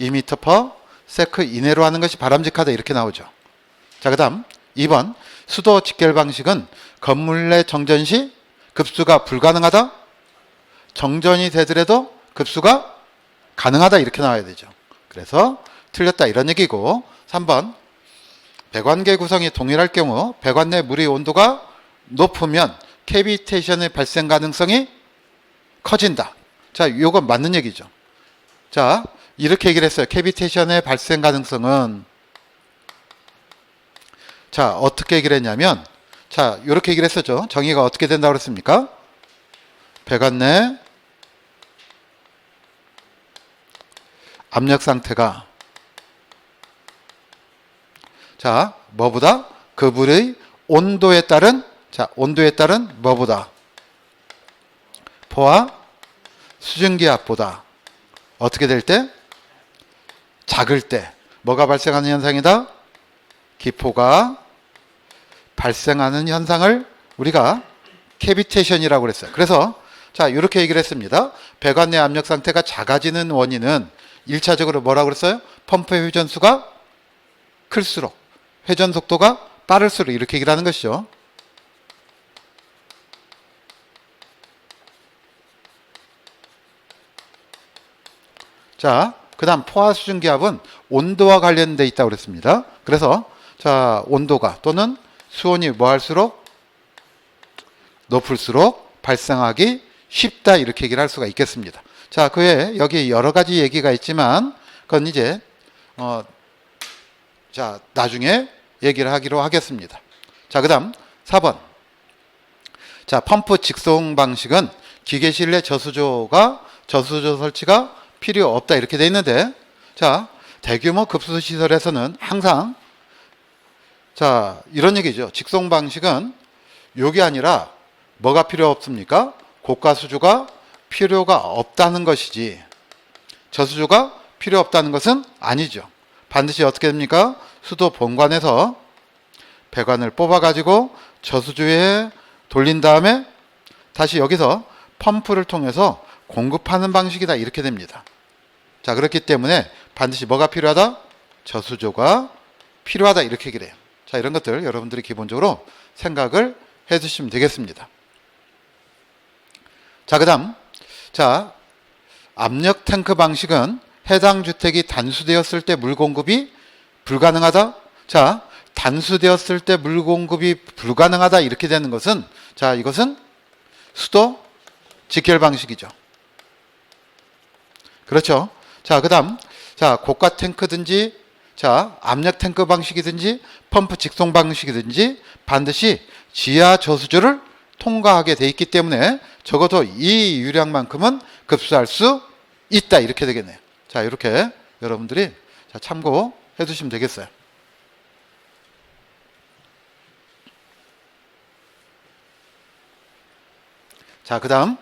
2미터 퍼 세크 이내로 하는 것이 바람직하다, 이렇게 나오죠. 자, 그 다음 2번 수도 직결 방식은 건물 내 정전 시 급수가 불가능하다? 정전이 되더라도 급수가 가능하다, 이렇게 나와야 되죠. 그래서 틀렸다 이런 얘기고, 3번 배관계 구성이 동일할 경우 배관 내 물의 온도가 높으면 캐비테이션의 발생 가능성이 커진다. 자, 이건 맞는 얘기죠. 자, 이렇게 얘기를 했어요. 캐비테이션의 발생 가능성은, 자, 어떻게 얘기를 했냐면, 자, 이렇게 얘기를 했었죠. 정의가 어떻게 된다고 그랬습니까? 배관 내 압력 상태가, 자, 뭐보다? 그 물의 온도에 따른, 자, 온도에 따른 뭐보다? 포화 수증기압보다 어떻게 될 때? 작을 때. 뭐가 발생하는 현상이다? 기포가 발생하는 현상을 우리가 캐비테이션이라고 그랬어요. 그래서 자, 이렇게 얘기를 했습니다. 배관 내 압력 상태가 작아지는 원인은 1차적으로 뭐라고 그랬어요? 펌프의 회전수가 클수록, 회전 속도가 빠를수록, 이렇게 얘기를 하는 것이죠. 자, 그 다음 포화 수증기압은 온도와 관련돼 있다고 그랬습니다. 그래서 자, 온도가 또는 수온이 뭐 할수록 높을수록 발생하기 쉽다, 이렇게 얘기를 할 수가 있겠습니다. 자, 그 외에 여기 여러 가지 얘기가 있지만 그건 이제 자, 나중에 얘기를 하기로 하겠습니다. 자, 그 다음 4번. 자, 펌프 직송 방식은 기계 실내 저수조 설치가 필요 없다, 이렇게 돼 있는데, 자, 대규모 급수 시설에서는 항상 자, 이런 얘기죠. 직송 방식은 요게 아니라 뭐가 필요 없습니까? 고가 수주가 필요가 없다는 것이지, 저수조가 필요 없다는 것은 아니죠. 반드시 어떻게 됩니까? 수도 본관에서 배관을 뽑아 가지고 저수조에 돌린 다음에 다시 여기서 펌프를 통해서 공급하는 방식이다, 이렇게 됩니다. 자, 그렇기 때문에 반드시 뭐가 필요하다? 저수조가 필요하다, 이렇게 얘기를 해요. 자, 이런 것들 여러분들이 기본적으로 생각을 해 주시면 되겠습니다. 자, 그 다음, 자, 압력 탱크 방식은 해당 주택이 단수되었을 때 물 공급이 불가능하다. 자, 단수되었을 때 물 공급이 불가능하다, 이렇게 되는 것은, 자, 이것은 수도 직결 방식이죠. 그렇죠. 자, 그 다음, 자, 고가 탱크든지, 자, 압력 탱크 방식이든지 펌프 직송 방식이든지 반드시 지하 저수조를 통과하게 돼 있기 때문에 적어도 이 유량만큼은 급수할 수 있다, 이렇게 되겠네요. 자, 이렇게 여러분들이 자, 참고해 두시면 되겠어요. 자, 그 다음,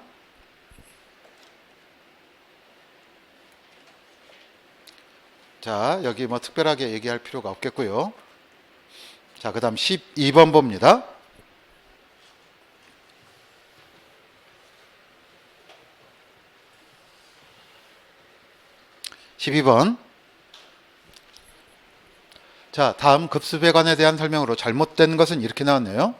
자, 여기 뭐 특별하게 얘기할 필요가 없겠고요. 자, 그 다음 12번 봅니다. 12번. 자, 다음 급수배관에 대한 설명으로 잘못된 것은 이렇게 나왔네요.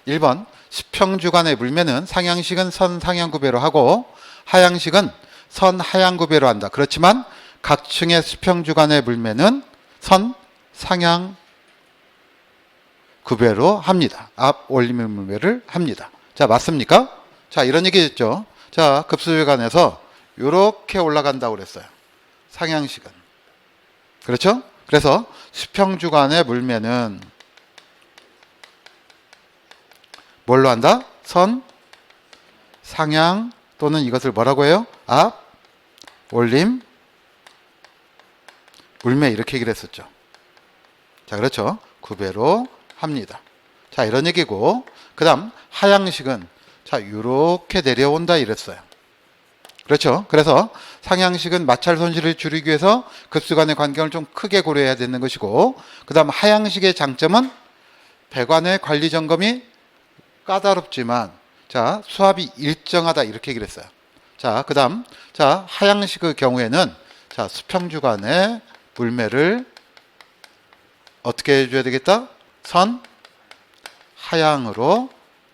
1번, 수평주간의 물매는 상향식은 선 상향구배로 하고 하향식은 선 하향구배로 한다. 그렇지만 각층의 수평주간의 물매는 선 상향구배로 합니다. 앞 올리면 물매를 합니다. 자, 맞습니까? 자, 이런 얘기 했죠. 자, 급수배관에서 이렇게 올라간다고 그랬어요. 상향식은. 그렇죠? 그래서 수평주간의 물매는 뭘로 한다? 선 상향 또는 이것을 뭐라고 해요? 앞 올림 물매, 이렇게 얘기를 했었죠. 자, 그렇죠. 구배로 합니다. 자, 이런 얘기고, 그 다음 하향식은 자, 이렇게 내려온다, 이랬어요. 그렇죠. 그래서 상향식은 마찰 손실을 줄이기 위해서 급수 간의 관계를 좀 크게 고려해야 되는 것이고, 그 다음 하향식의 장점은 배관의 관리 점검이 까다롭지만 자, 수압이 일정하다, 이렇게 얘기를 했어요. 자, 그 다음, 자, 하향식의 경우에는 자, 수평주간의 물매를 어떻게 해줘야 되겠다? 선 하향으로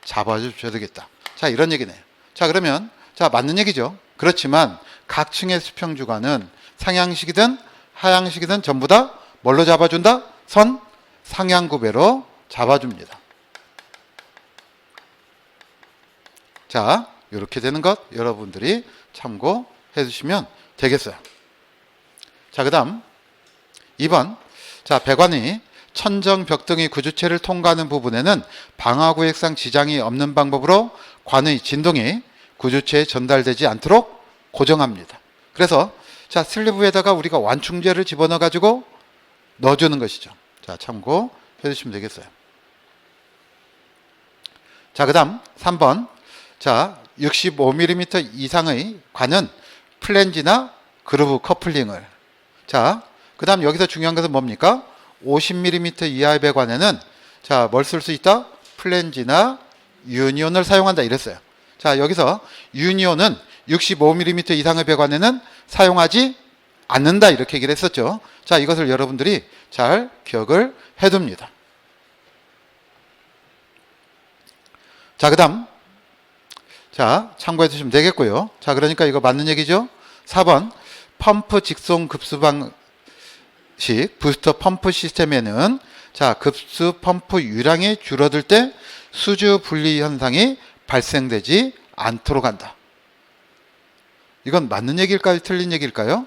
잡아줘야 되겠다. 자, 이런 얘기네요. 자, 그러면 자, 맞는 얘기죠. 그렇지만 각 층의 수평 주간은 상향식이든 하향식이든 전부 다 뭘로 잡아준다? 선 상향구배로 잡아줍니다. 자, 이렇게 되는 것 여러분들이 참고해 주시면 되겠어요. 자, 그 다음 2번. 자, 배관이 천정, 벽 등의 구주체를 통과하는 부분에는 방화구획상 지장이 없는 방법으로 관의 진동이 구주체에 전달되지 않도록 고정합니다. 그래서 자, 슬리브에다가 우리가 완충제를 집어넣어 가지고 넣어주는 것이죠. 자, 참고해 주시면 되겠어요. 자, 그 다음 3번. 자, 65mm 이상의 관은 플랜지나 그루브 커플링을. 자, 그 다음 여기서 중요한 것은 뭡니까? 50mm 이하의 배관에는 자, 뭘 쓸 수 있다? 플랜지나 유니온을 사용한다 이랬어요. 자, 여기서 유니온은 65mm 이상의 배관에는 사용하지 않는다 이렇게 얘기를 했었죠. 자, 이것을 여러분들이 잘 기억을 해둡니다. 자, 그 다음 자, 참고해 주시면 되겠고요. 자, 그러니까 이거 맞는 얘기죠. 4번 펌프 직송 급수 방식 부스터 펌프 시스템에는 자, 급수 펌프 유량이 줄어들 때 수주 분리 현상이 발생되지 않도록 한다. 이건 맞는 얘기일까요? 틀린 얘기일까요?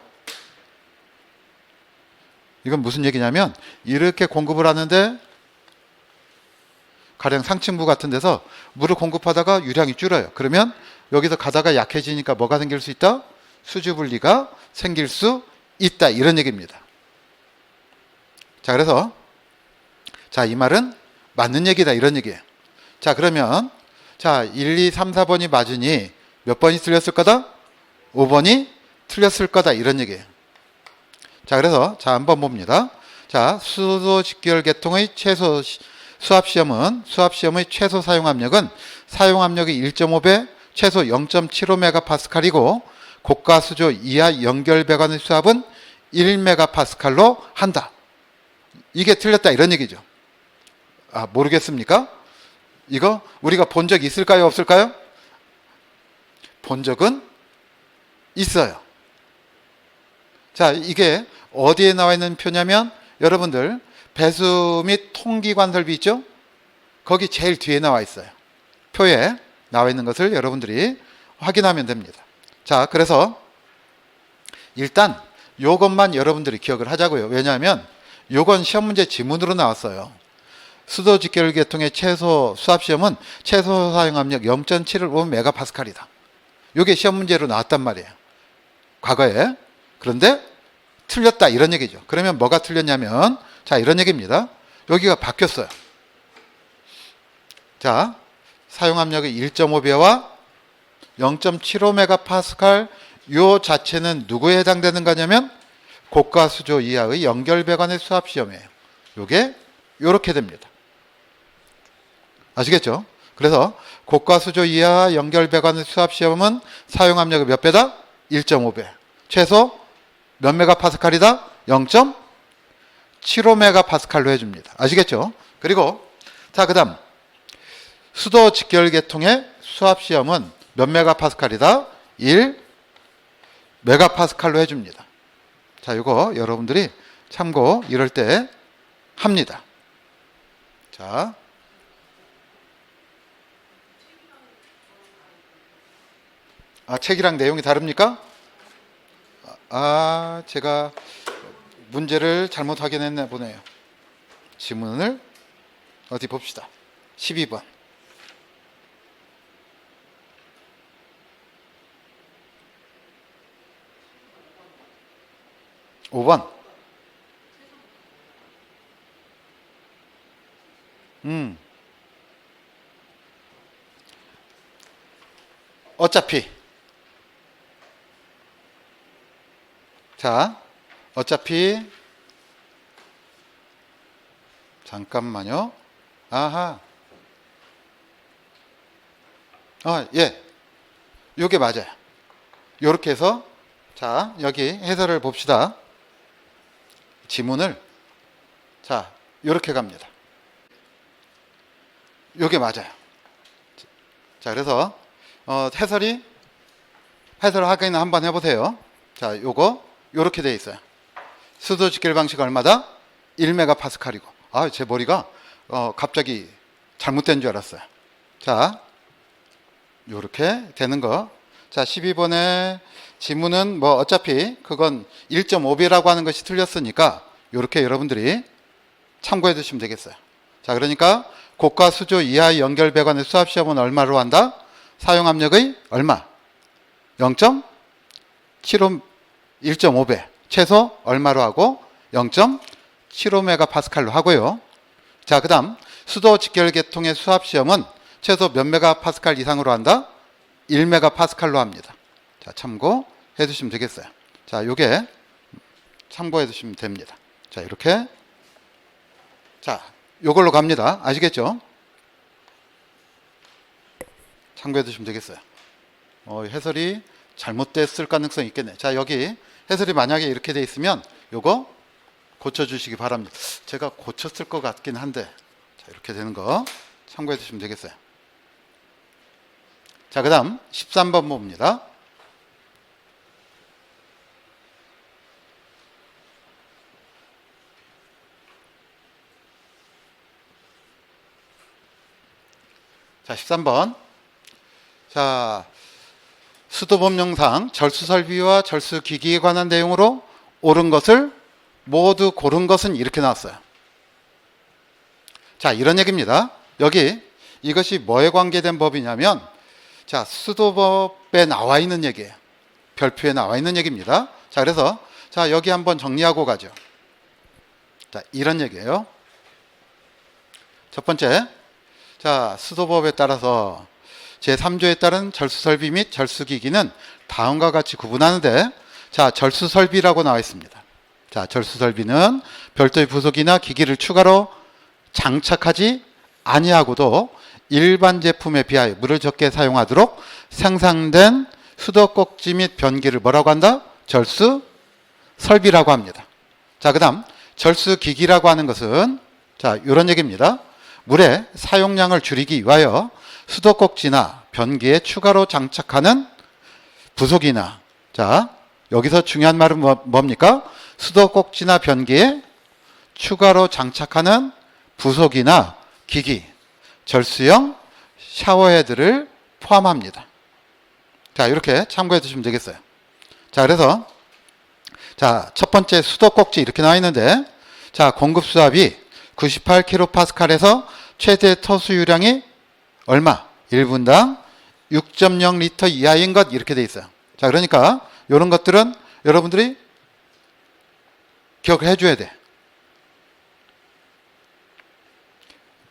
이건 무슨 얘기냐면 이렇게 공급을 하는데 가령 상층부 같은 데서 물을 공급하다가 유량이 줄어요. 그러면 여기서 가다가 약해지니까 뭐가 생길 수 있다? 수주 분리가 생길 수 있다. 이런 얘기입니다. 자, 그래서 자, 이 말은 맞는 얘기다 이런 얘기예요. 자, 그러면 자, 1, 2, 3, 4번이 맞으니 몇 번이 틀렸을 거다? 5번이 틀렸을 거다 이런 얘기예요. 자, 그래서 자, 한번 봅니다. 자, 수도 직결 계통의 최소 수압시험의 최소 사용압력은 사용압력이 1.5배, 최소 0.75MPa이고 고가 수조 이하 연결 배관의 수압은 1MPa로 한다. 이게 틀렸다 이런 얘기죠. 아, 모르겠습니까? 이거 우리가 본 적 있을까요? 없을까요? 본 적은 있어요. 자, 이게 어디에 나와 있는 표냐면 여러분들 배수 및 통기관 설비 있죠? 거기 제일 뒤에 나와 있어요. 표에 나와 있는 것을 여러분들이 확인하면 됩니다. 자, 그래서 일단 요것만 여러분들이 기억을 하자고요. 왜냐하면 요건 시험 문제 지문으로 나왔어요. 수도 직결 계통의 최소 수압 시험은 최소 사용 압력 0.75MPa이다. 요게 시험 문제로 나왔단 말이에요. 과거에. 그런데 틀렸다 이런 얘기죠. 그러면 뭐가 틀렸냐면 자, 이런 얘기입니다. 여기가 바뀌었어요. 자, 사용압력의 1.5배와 0.75MPa 요 자체는 누구에 해당되는 거냐면 고가 수조 이하의 연결 배관의 수압 시험이에요. 요게 요렇게 됩니다. 아시겠죠? 그래서 고가 수조 이하 연결 배관의 수압 시험은 사용압력의 몇 배다? 1.5배. 최소 몇 메가파스칼이다? 0.75MPa로 해줍니다. 아시겠죠? 그리고 자, 그 다음 수도 직결 계통의 수압 시험은 몇 메가파스칼이다? 1MPa로 해줍니다. 자, 이거 여러분들이 참고 이럴 때 합니다. 자, 책이랑 내용이 다릅니까? 제가 문제를 잘못 확인했나 보네요. 지문을 어디 봅시다. 12번. 5번. 어차피. 자, 어차피. 잠깐만요. 아하. 예. 요게 맞아요. 요렇게 해서 자, 여기 해설을 봅시다. 지문을 자, 요렇게 갑니다. 요게 맞아요. 자, 그래서 해설이 해설 확인 한번 해보세요. 자, 요거 요렇게 돼 있어요. 수도 직결 방식 얼마다? 1메가파스칼이고. 아, 제 머리가 갑자기 잘못된 줄 알았어요. 자, 요렇게 되는 거. 자, 12번에 지문은 뭐 어차피 그건 1.5배라고 하는 것이 틀렸으니까 요렇게 여러분들이 참고해 두시면 되겠어요. 자, 그러니까 고가 수조 이하의 연결 배관의 수압 시험은 얼마로 한다? 사용 압력의 얼마? 0.75 1.5배. 최소 얼마로 하고 0.75메가파스칼로 하고요. 자, 그다음 수도 직결 계통의 수압 시험은 최소 몇 메가파스칼 이상으로 한다? 1메가파스칼로 합니다. 자, 참고해 두시면 되겠어요. 자, 요게 참고해 두시면 됩니다. 자, 이렇게. 자, 요걸로 갑니다. 아시겠죠? 참고해 두시면 되겠어요. 해설이 잘못됐을 가능성이 있겠네. 자, 여기 해설이 만약에 이렇게 돼 있으면 요거 고쳐주시기 바랍니다. 제가 고쳤을 것 같긴 한데, 자, 이렇게 되는 거 참고해 주시면 되겠어요. 자, 그 다음 13번 봅니다. 자, 13번. 자, 수도법령상 절수설비와 절수기기에 관한 내용으로 옳은 것을 모두 고른 것은 이렇게 나왔어요. 자, 이런 얘기입니다. 여기 이것이 뭐에 관계된 법이냐면, 자, 수도법에 나와 있는 얘기예요. 별표에 나와 있는 얘기입니다. 자, 그래서 자, 여기 한번 정리하고 가죠. 자, 이런 얘기예요. 첫 번째, 자, 수도법에 따라서 제3조에 따른 절수설비 및 절수기기는 다음과 같이 구분하는데, 자, 절수설비라고 나와 있습니다. 자, 절수설비는 별도의 부속이나 기기를 추가로 장착하지 아니하고도 일반 제품에 비하여 물을 적게 사용하도록 생산된 수도꼭지 및 변기를 뭐라고 한다? 절수설비라고 합니다. 자, 그 다음 절수기기라고 하는 것은 자, 이런 얘기입니다. 물의 사용량을 줄이기 위하여 수도꼭지나 변기에 추가로 장착하는 부속이나, 자, 여기서 중요한 말은 뭡니까? 수도꼭지나 변기에 추가로 장착하는 부속이나 기기, 절수형 샤워헤드를 포함합니다. 자, 이렇게 참고해 주시면 되겠어요. 자, 그래서 자, 첫 번째 수도꼭지 이렇게 나와 있는데, 자, 공급 수압이 98kPa에서 최대 터수유량이 얼마? 1분당 6.0리터 이하인 것 이렇게 돼 있어요. 자, 그러니까 이런 것들은 여러분들이 기억을 해줘야 돼.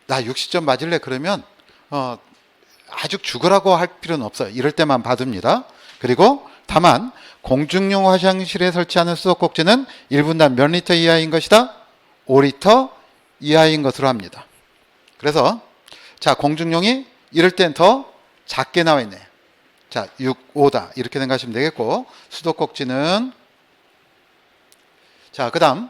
나 60점 맞을래? 그러면 아주 죽으라고 할 필요는 없어요. 이럴 때만 받습니다. 그리고 다만 공중용 화장실에 설치하는 수도꼭지는 1분당 몇 리터 이하인 것이다? 5리터 이하인 것으로 합니다. 그래서 자, 공중용이 이럴 땐 더 작게 나와 있네. 자, 6, 5다. 이렇게 생각하시면 되겠고, 수도꼭지는 자, 그 다음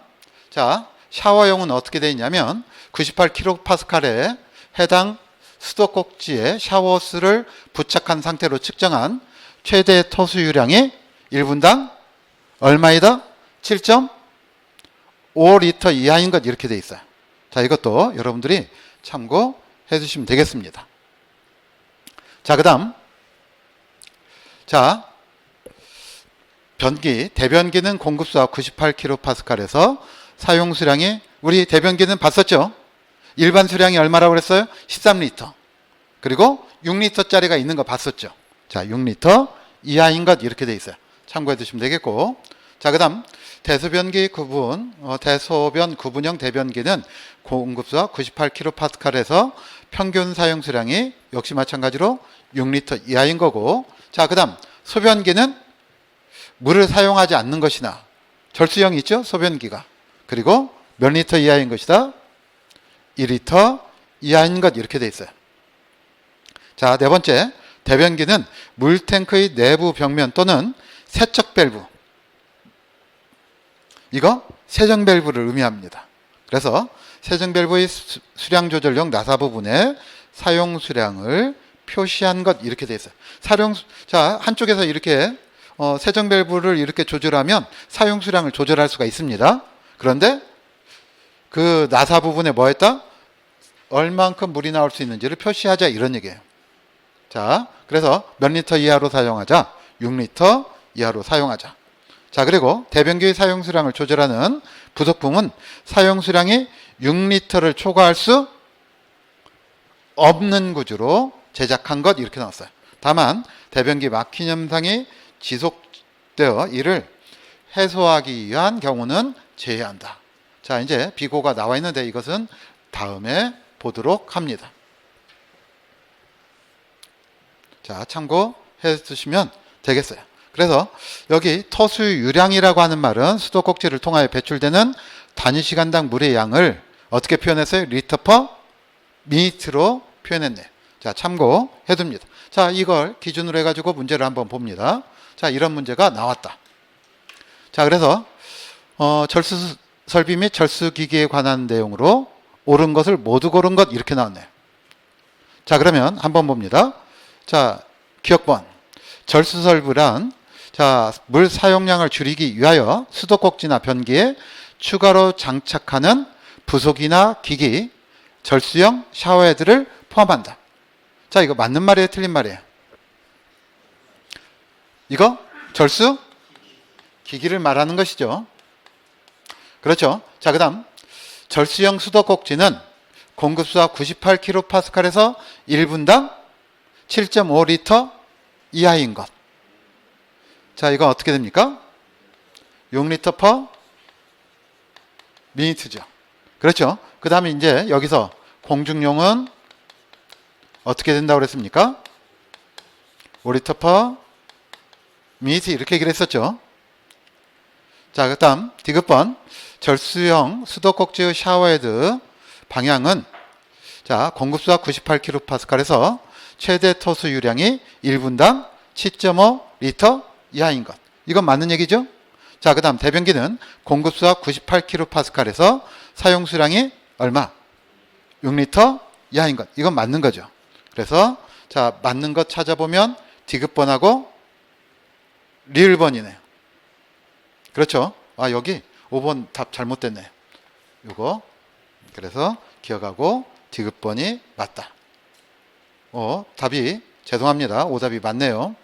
자, 샤워용은 어떻게 되어 있냐면 98kPa에 해당 수도꼭지에 샤워호스를 부착한 상태로 측정한 최대 터수유량이 1분당 얼마이다? 7.5리터 이하인 것 이렇게 되어 있어요. 자, 이것도 여러분들이 참고해 주시면 되겠습니다. 자, 그 다음 자, 변기, 대변기는 공급수압 98kPa에서 사용 수량이, 우리 대변기는 봤었죠? 일반 수량이 얼마라고 그랬어요? 13리터. 그리고 6리터짜리가 있는 거 봤었죠? 자, 6리터 이하인 것 이렇게 돼 있어요. 참고해 두시면 되겠고. 자, 그 다음 대소변기 구분, 대소변 구분형 대변기는 공급수압 98kPa에서 평균 사용 수량이 역시 마찬가지로 6리터 이하인 거고. 자, 그 다음 소변기는 물을 사용하지 않는 것이나 절수형이 있죠? 소변기가. 그리고 몇 리터 이하인 것이다? 2리터 이하인 것 이렇게 돼 있어요. 자, 네 번째, 대변기는 물탱크의 내부 벽면 또는 세척 밸브, 이거 세정 밸브를 의미합니다. 그래서 세정 밸브의 수량 조절용 나사 부분에 사용 수량을 표시한 것 이렇게 돼 있어요. 자, 한쪽에서 이렇게 세정 밸브를 이렇게 조절하면 사용 수량을 조절할 수가 있습니다. 그런데 그 나사 부분에 뭐 했다? 얼만큼 물이 나올 수 있는지를 표시하자 이런 얘기예요. 자, 그래서 몇 리터 이하로 사용하자? 6리터 이하로 사용하자. 자, 그리고 대변기의 사용 수량을 조절하는 부속품은 사용 수량이 6리터를 초과할 수 없는 구조로 제작한 것 이렇게 나왔어요. 다만 대변기 막힘 현상이 지속되어 이를 해소하기 위한 경우는 제외한다. 자, 이제 비고가 나와 있는데 이것은 다음에 보도록 합니다. 자, 참고해 두시면 되겠어요. 그래서 여기 터수유량이라고 하는 말은 수도 꼭지를 통하여 배출되는 단위 시간당 물의 양을 어떻게 표현했어요? 리터 퍼 미니트로 표현했네요. 자, 참고해 둡니다. 자, 이걸 기준으로 해가지고 문제를 한번 봅니다. 자, 이런 문제가 나왔다. 자, 그래서 절수 설비 및 절수 기기에 관한 내용으로 옳은 것을 모두 고른 것 이렇게 나왔네요. 자, 그러면 한번 봅니다. 자, 기억번. 절수 설비란 자, 물 사용량을 줄이기 위하여 수도꼭지나 변기에 추가로 장착하는 부속이나 기기, 절수형 샤워헤드를 포함한다. 자, 이거 맞는 말이에요, 틀린 말이에요? 이거 절수 기기를 말하는 것이죠. 그렇죠. 자, 그 다음 절수형 수도꼭지는 공급수와 98kPa에서 1분당 7.5리터 이하인 것. 자, 이건 어떻게 됩니까? 6리터 퍼 미니트죠. 그렇죠. 그 다음에 이제 여기서 공중용은 어떻게 된다고 그랬습니까? 5리터 퍼 미니트 이렇게 얘기를 했었죠. 자, 그 다음 디귿번 절수형 수도꼭지의 샤워헤드 방향은 자, 공급수와 98kPa에서 최대 토수 유량이 1분당 7.5리터 이하인 것. 이건 맞는 얘기죠? 자, 그 다음 대변기는 공급수와 98kPa에서 사용 수량이 얼마? 6리터 이하인 것. 이건 맞는 거죠. 그래서 자, 맞는 것 찾아보면 디귿번하고 리을번이네요. 그렇죠? 아, 여기 5번 답 잘못됐네요. 요거. 그래서 기억하고 디귿번이 맞다. 답이 죄송합니다. 오답이 맞네요.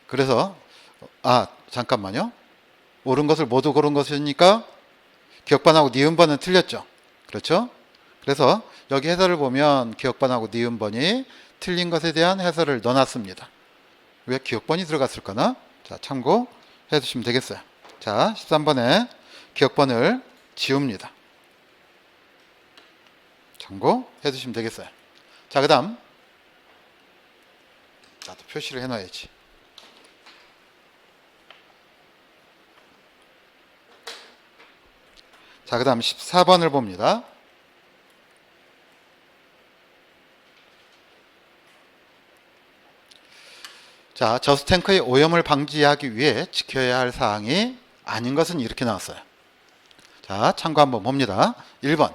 그래서 잠깐만요. 옳은 것을 모두 고른 것이니까 기억반하고 니은번은 틀렸죠. 그렇죠? 그래서 여기 해설을 보면 기억반하고 니은번이 틀린 것에 대한 해설을 넣어놨습니다. 왜 기억번이 들어갔을까나? 자, 참고해 주시면 되겠어요. 자, 13번에 기억번을 지웁니다. 참고해 주시면 되겠어요. 자, 그 다음 나도 표시를 해놔야지. 자, 그 다음 14번을 봅니다. 자, 저수탱크의 오염을 방지하기 위해 지켜야 할 사항이 아닌 것은 이렇게 나왔어요. 자, 참고 한번 봅니다. 1번.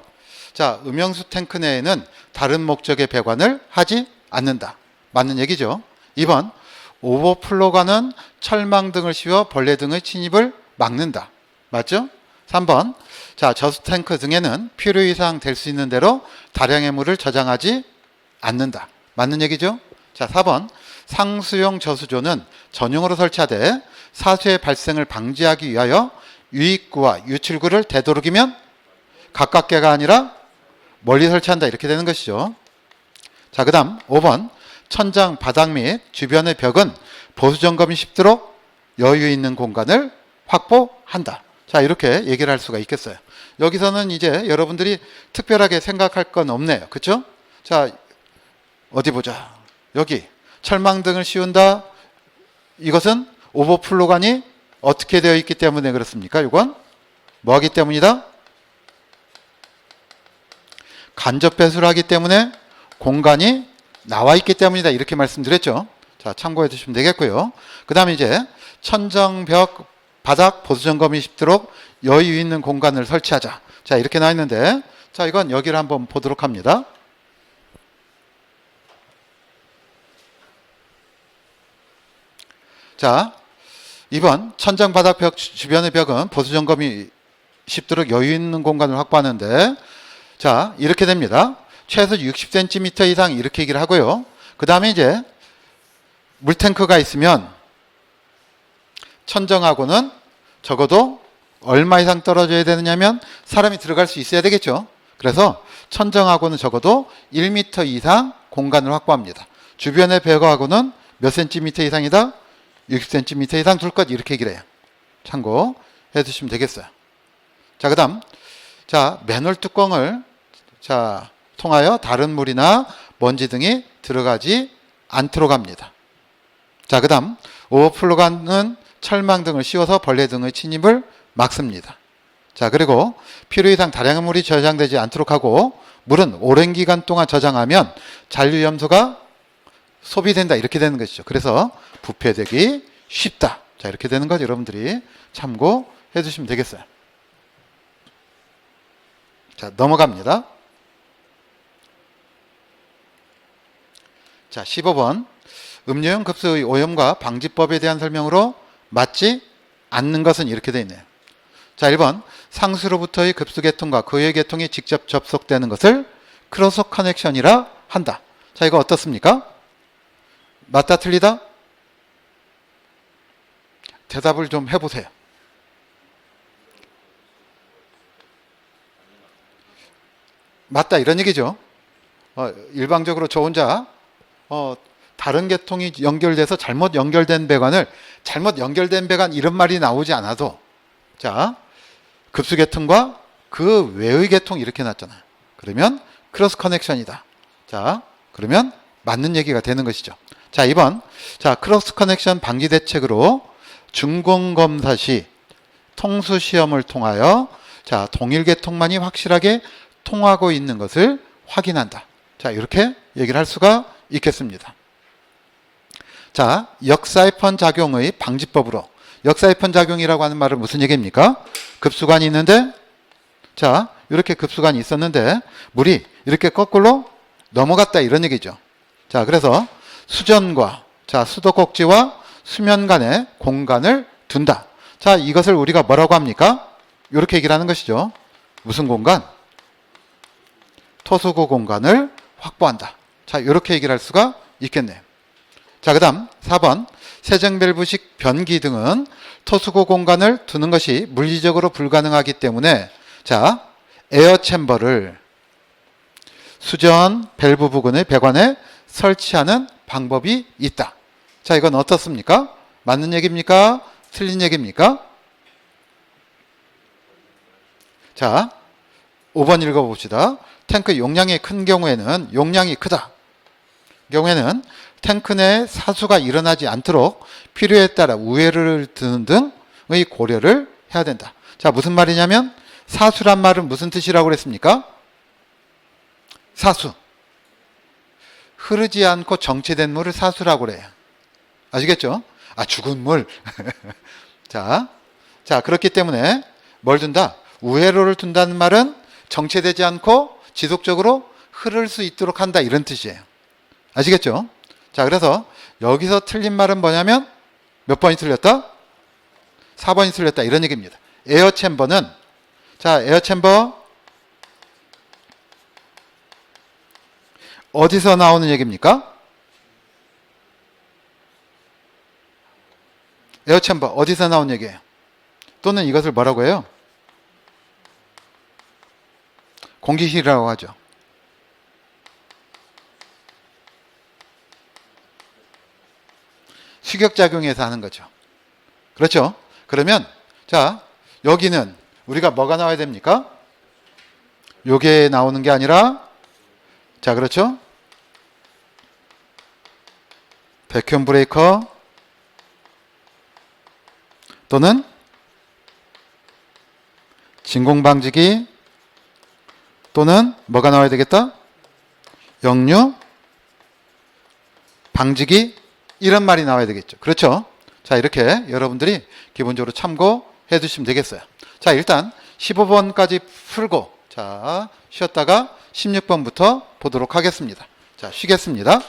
자, 음영수 탱크 내에는 다른 목적의 배관을 하지 않는다. 맞는 얘기죠. 2번. 오버플로가는 철망 등을 씌워 벌레 등의 침입을 막는다. 맞죠? 3번. 자, 저수탱크 등에는 필요 이상 될 수 있는 대로 다량의 물을 저장하지 않는다. 맞는 얘기죠? 자, 4번. 상수용 저수조는 전용으로 설치하되 사수의 발생을 방지하기 위하여 유입구와 유출구를 되도록이면 가깝게가 아니라 멀리 설치한다. 이렇게 되는 것이죠. 자, 그 다음 5번. 천장, 바닥 및 주변의 벽은 보수 점검이 쉽도록 여유 있는 공간을 확보한다. 자, 이렇게 얘기를 할 수가 있겠어요. 여기서는 이제 여러분들이 특별하게 생각할 건 없네요. 그렇죠? 자, 어디 보자. 여기 철망 등을 씌운다. 이것은 오버플로관이 어떻게 되어 있기 때문에 그렇습니까? 이건 뭐하기 때문이다? 간접 배수를 하기 때문에 공간이 나와 있기 때문이다. 이렇게 말씀드렸죠. 자, 참고해 주시면 되겠고요. 그 다음에 이제 천정, 벽, 바닥 보수 점검이 쉽도록 여유 있는 공간을 설치하자. 자, 이렇게 나와 있는데, 자, 이건 여기를 한번 보도록 합니다. 자, 2번 천장 바닥 벽 주변의 벽은 보수 점검이 쉽도록 여유 있는 공간을 확보하는데, 자, 이렇게 됩니다. 최소 60cm 이상 이렇게 얘기를 하고요. 그 다음에 이제 물탱크가 있으면 천정하고는 적어도 얼마 이상 떨어져야 되느냐면 사람이 들어갈 수 있어야 되겠죠. 그래서 천정하고는 적어도 1m 이상 공간을 확보합니다. 주변의 벽하고는 몇 cm 이상이다? 60cm 이상 둘 것, 이렇게 얘기를 해요. 참고해 두시면 되겠어요. 자, 그 다음, 자, 맨홀 뚜껑을, 자, 통하여 다른 물이나 먼지 등이 들어가지 않도록 합니다. 자, 그 다음, 오버플로가는 철망 등을 씌워서 벌레 등의 침입을 막습니다. 자, 그리고 필요 이상 다량의 물이 저장되지 않도록 하고, 물은 오랜 기간 동안 저장하면 잔류염소가 소비된다, 이렇게 되는 것이죠. 그래서 부패되기 쉽다. 자, 이렇게 되는 것 여러분들이 참고해 주시면 되겠어요. 자, 넘어갑니다. 자, 15번. 음료용 급수의 오염과 방지법에 대한 설명으로 맞지 않는 것은 이렇게 되어 있네요. 자, 1번. 상수로부터의 급수 계통과 그의 계통이 직접 접속되는 것을 크로스 커넥션이라 한다. 자, 이거 어떻습니까? 맞다, 틀리다? 대답을 좀 해보세요. 맞다, 이런 얘기죠. 일방적으로 저 혼자 다른 계통이 연결돼서 잘못 연결된 배관을, 잘못 연결된 배관 이런 말이 나오지 않아도, 자, 급수 계통과 그 외의 계통 이렇게 놨잖아요. 그러면 크로스 커넥션이다. 자, 그러면 맞는 얘기가 되는 것이죠. 자, 2번. 자, 크로스 커넥션 방지 대책으로 준공검사 시 통수 시험을 통하여, 자, 동일 계통만이 확실하게 통하고 있는 것을 확인한다. 자, 이렇게 얘기를 할 수가 있겠습니다. 자, 역사이펀 작용의 방지법으로, 역사이펀 작용이라고 하는 말은 무슨 얘기입니까? 급수관이 있는데, 자, 이렇게 급수관이 있었는데 물이 이렇게 거꾸로 넘어갔다, 이런 얘기죠. 자, 그래서 수전과, 자, 수도꼭지와 수면 간에 공간을 둔다. 자, 이것을 우리가 뭐라고 합니까? 이렇게 얘기를 하는 것이죠. 무슨 공간? 토수구 공간을 확보한다. 자, 이렇게 얘기를 할 수가 있겠네요. 자, 그 다음 4번. 세정밸브식 변기 등은 토수구 공간을 두는 것이 물리적으로 불가능하기 때문에, 자, 에어 챔버를 수전 밸브 부근의 배관에 설치하는 방법이 있다. 자, 이건 어떻습니까? 맞는 얘기입니까? 틀린 얘기입니까? 자, 5번 읽어봅시다. 탱크 용량이 큰 경우에는, 용량이 크다 경우에는 탱크 내에 사수가 일어나지 않도록 필요에 따라 우회를 두는 등의 고려를 해야 된다. 자, 무슨 말이냐면, 사수란 말은 무슨 뜻이라고 그랬습니까? 사수. 흐르지 않고 정체된 물을 사수라고 그래요. 아시겠죠? 아, 죽은 물. 자, 그렇기 때문에 뭘 둔다? 우회로를 둔다는 말은 정체되지 않고 지속적으로 흐를 수 있도록 한다, 이런 뜻이에요. 아시겠죠? 자, 그래서 여기서 틀린 말은 뭐냐면 몇 번이 틀렸다? 4번이 틀렸다, 이런 얘기입니다. 에어 챔버는, 자, 에어 챔버 어디서 나오는 얘기입니까? 에어 챔버 어디서 나온 얘기예요? 또는 이것을 뭐라고 해요? 공기실이라고 하죠. 수격작용에서 하는 거죠. 그렇죠? 그러면, 자, 여기는 우리가 뭐가 나와야 됩니까? 요게 나오는 게 아니라, 자, 그렇죠? 백큐엄 브레이커 또는 진공방지기 또는 뭐가 나와야 되겠다? 역류 방지기, 이런 말이 나와야 되겠죠. 그렇죠? 자, 이렇게 여러분들이 기본적으로 참고해 주시면 되겠어요. 자, 일단 15번까지 풀고, 자, 쉬었다가 16번부터 보도록 하겠습니다. 자, 쉬겠습니다.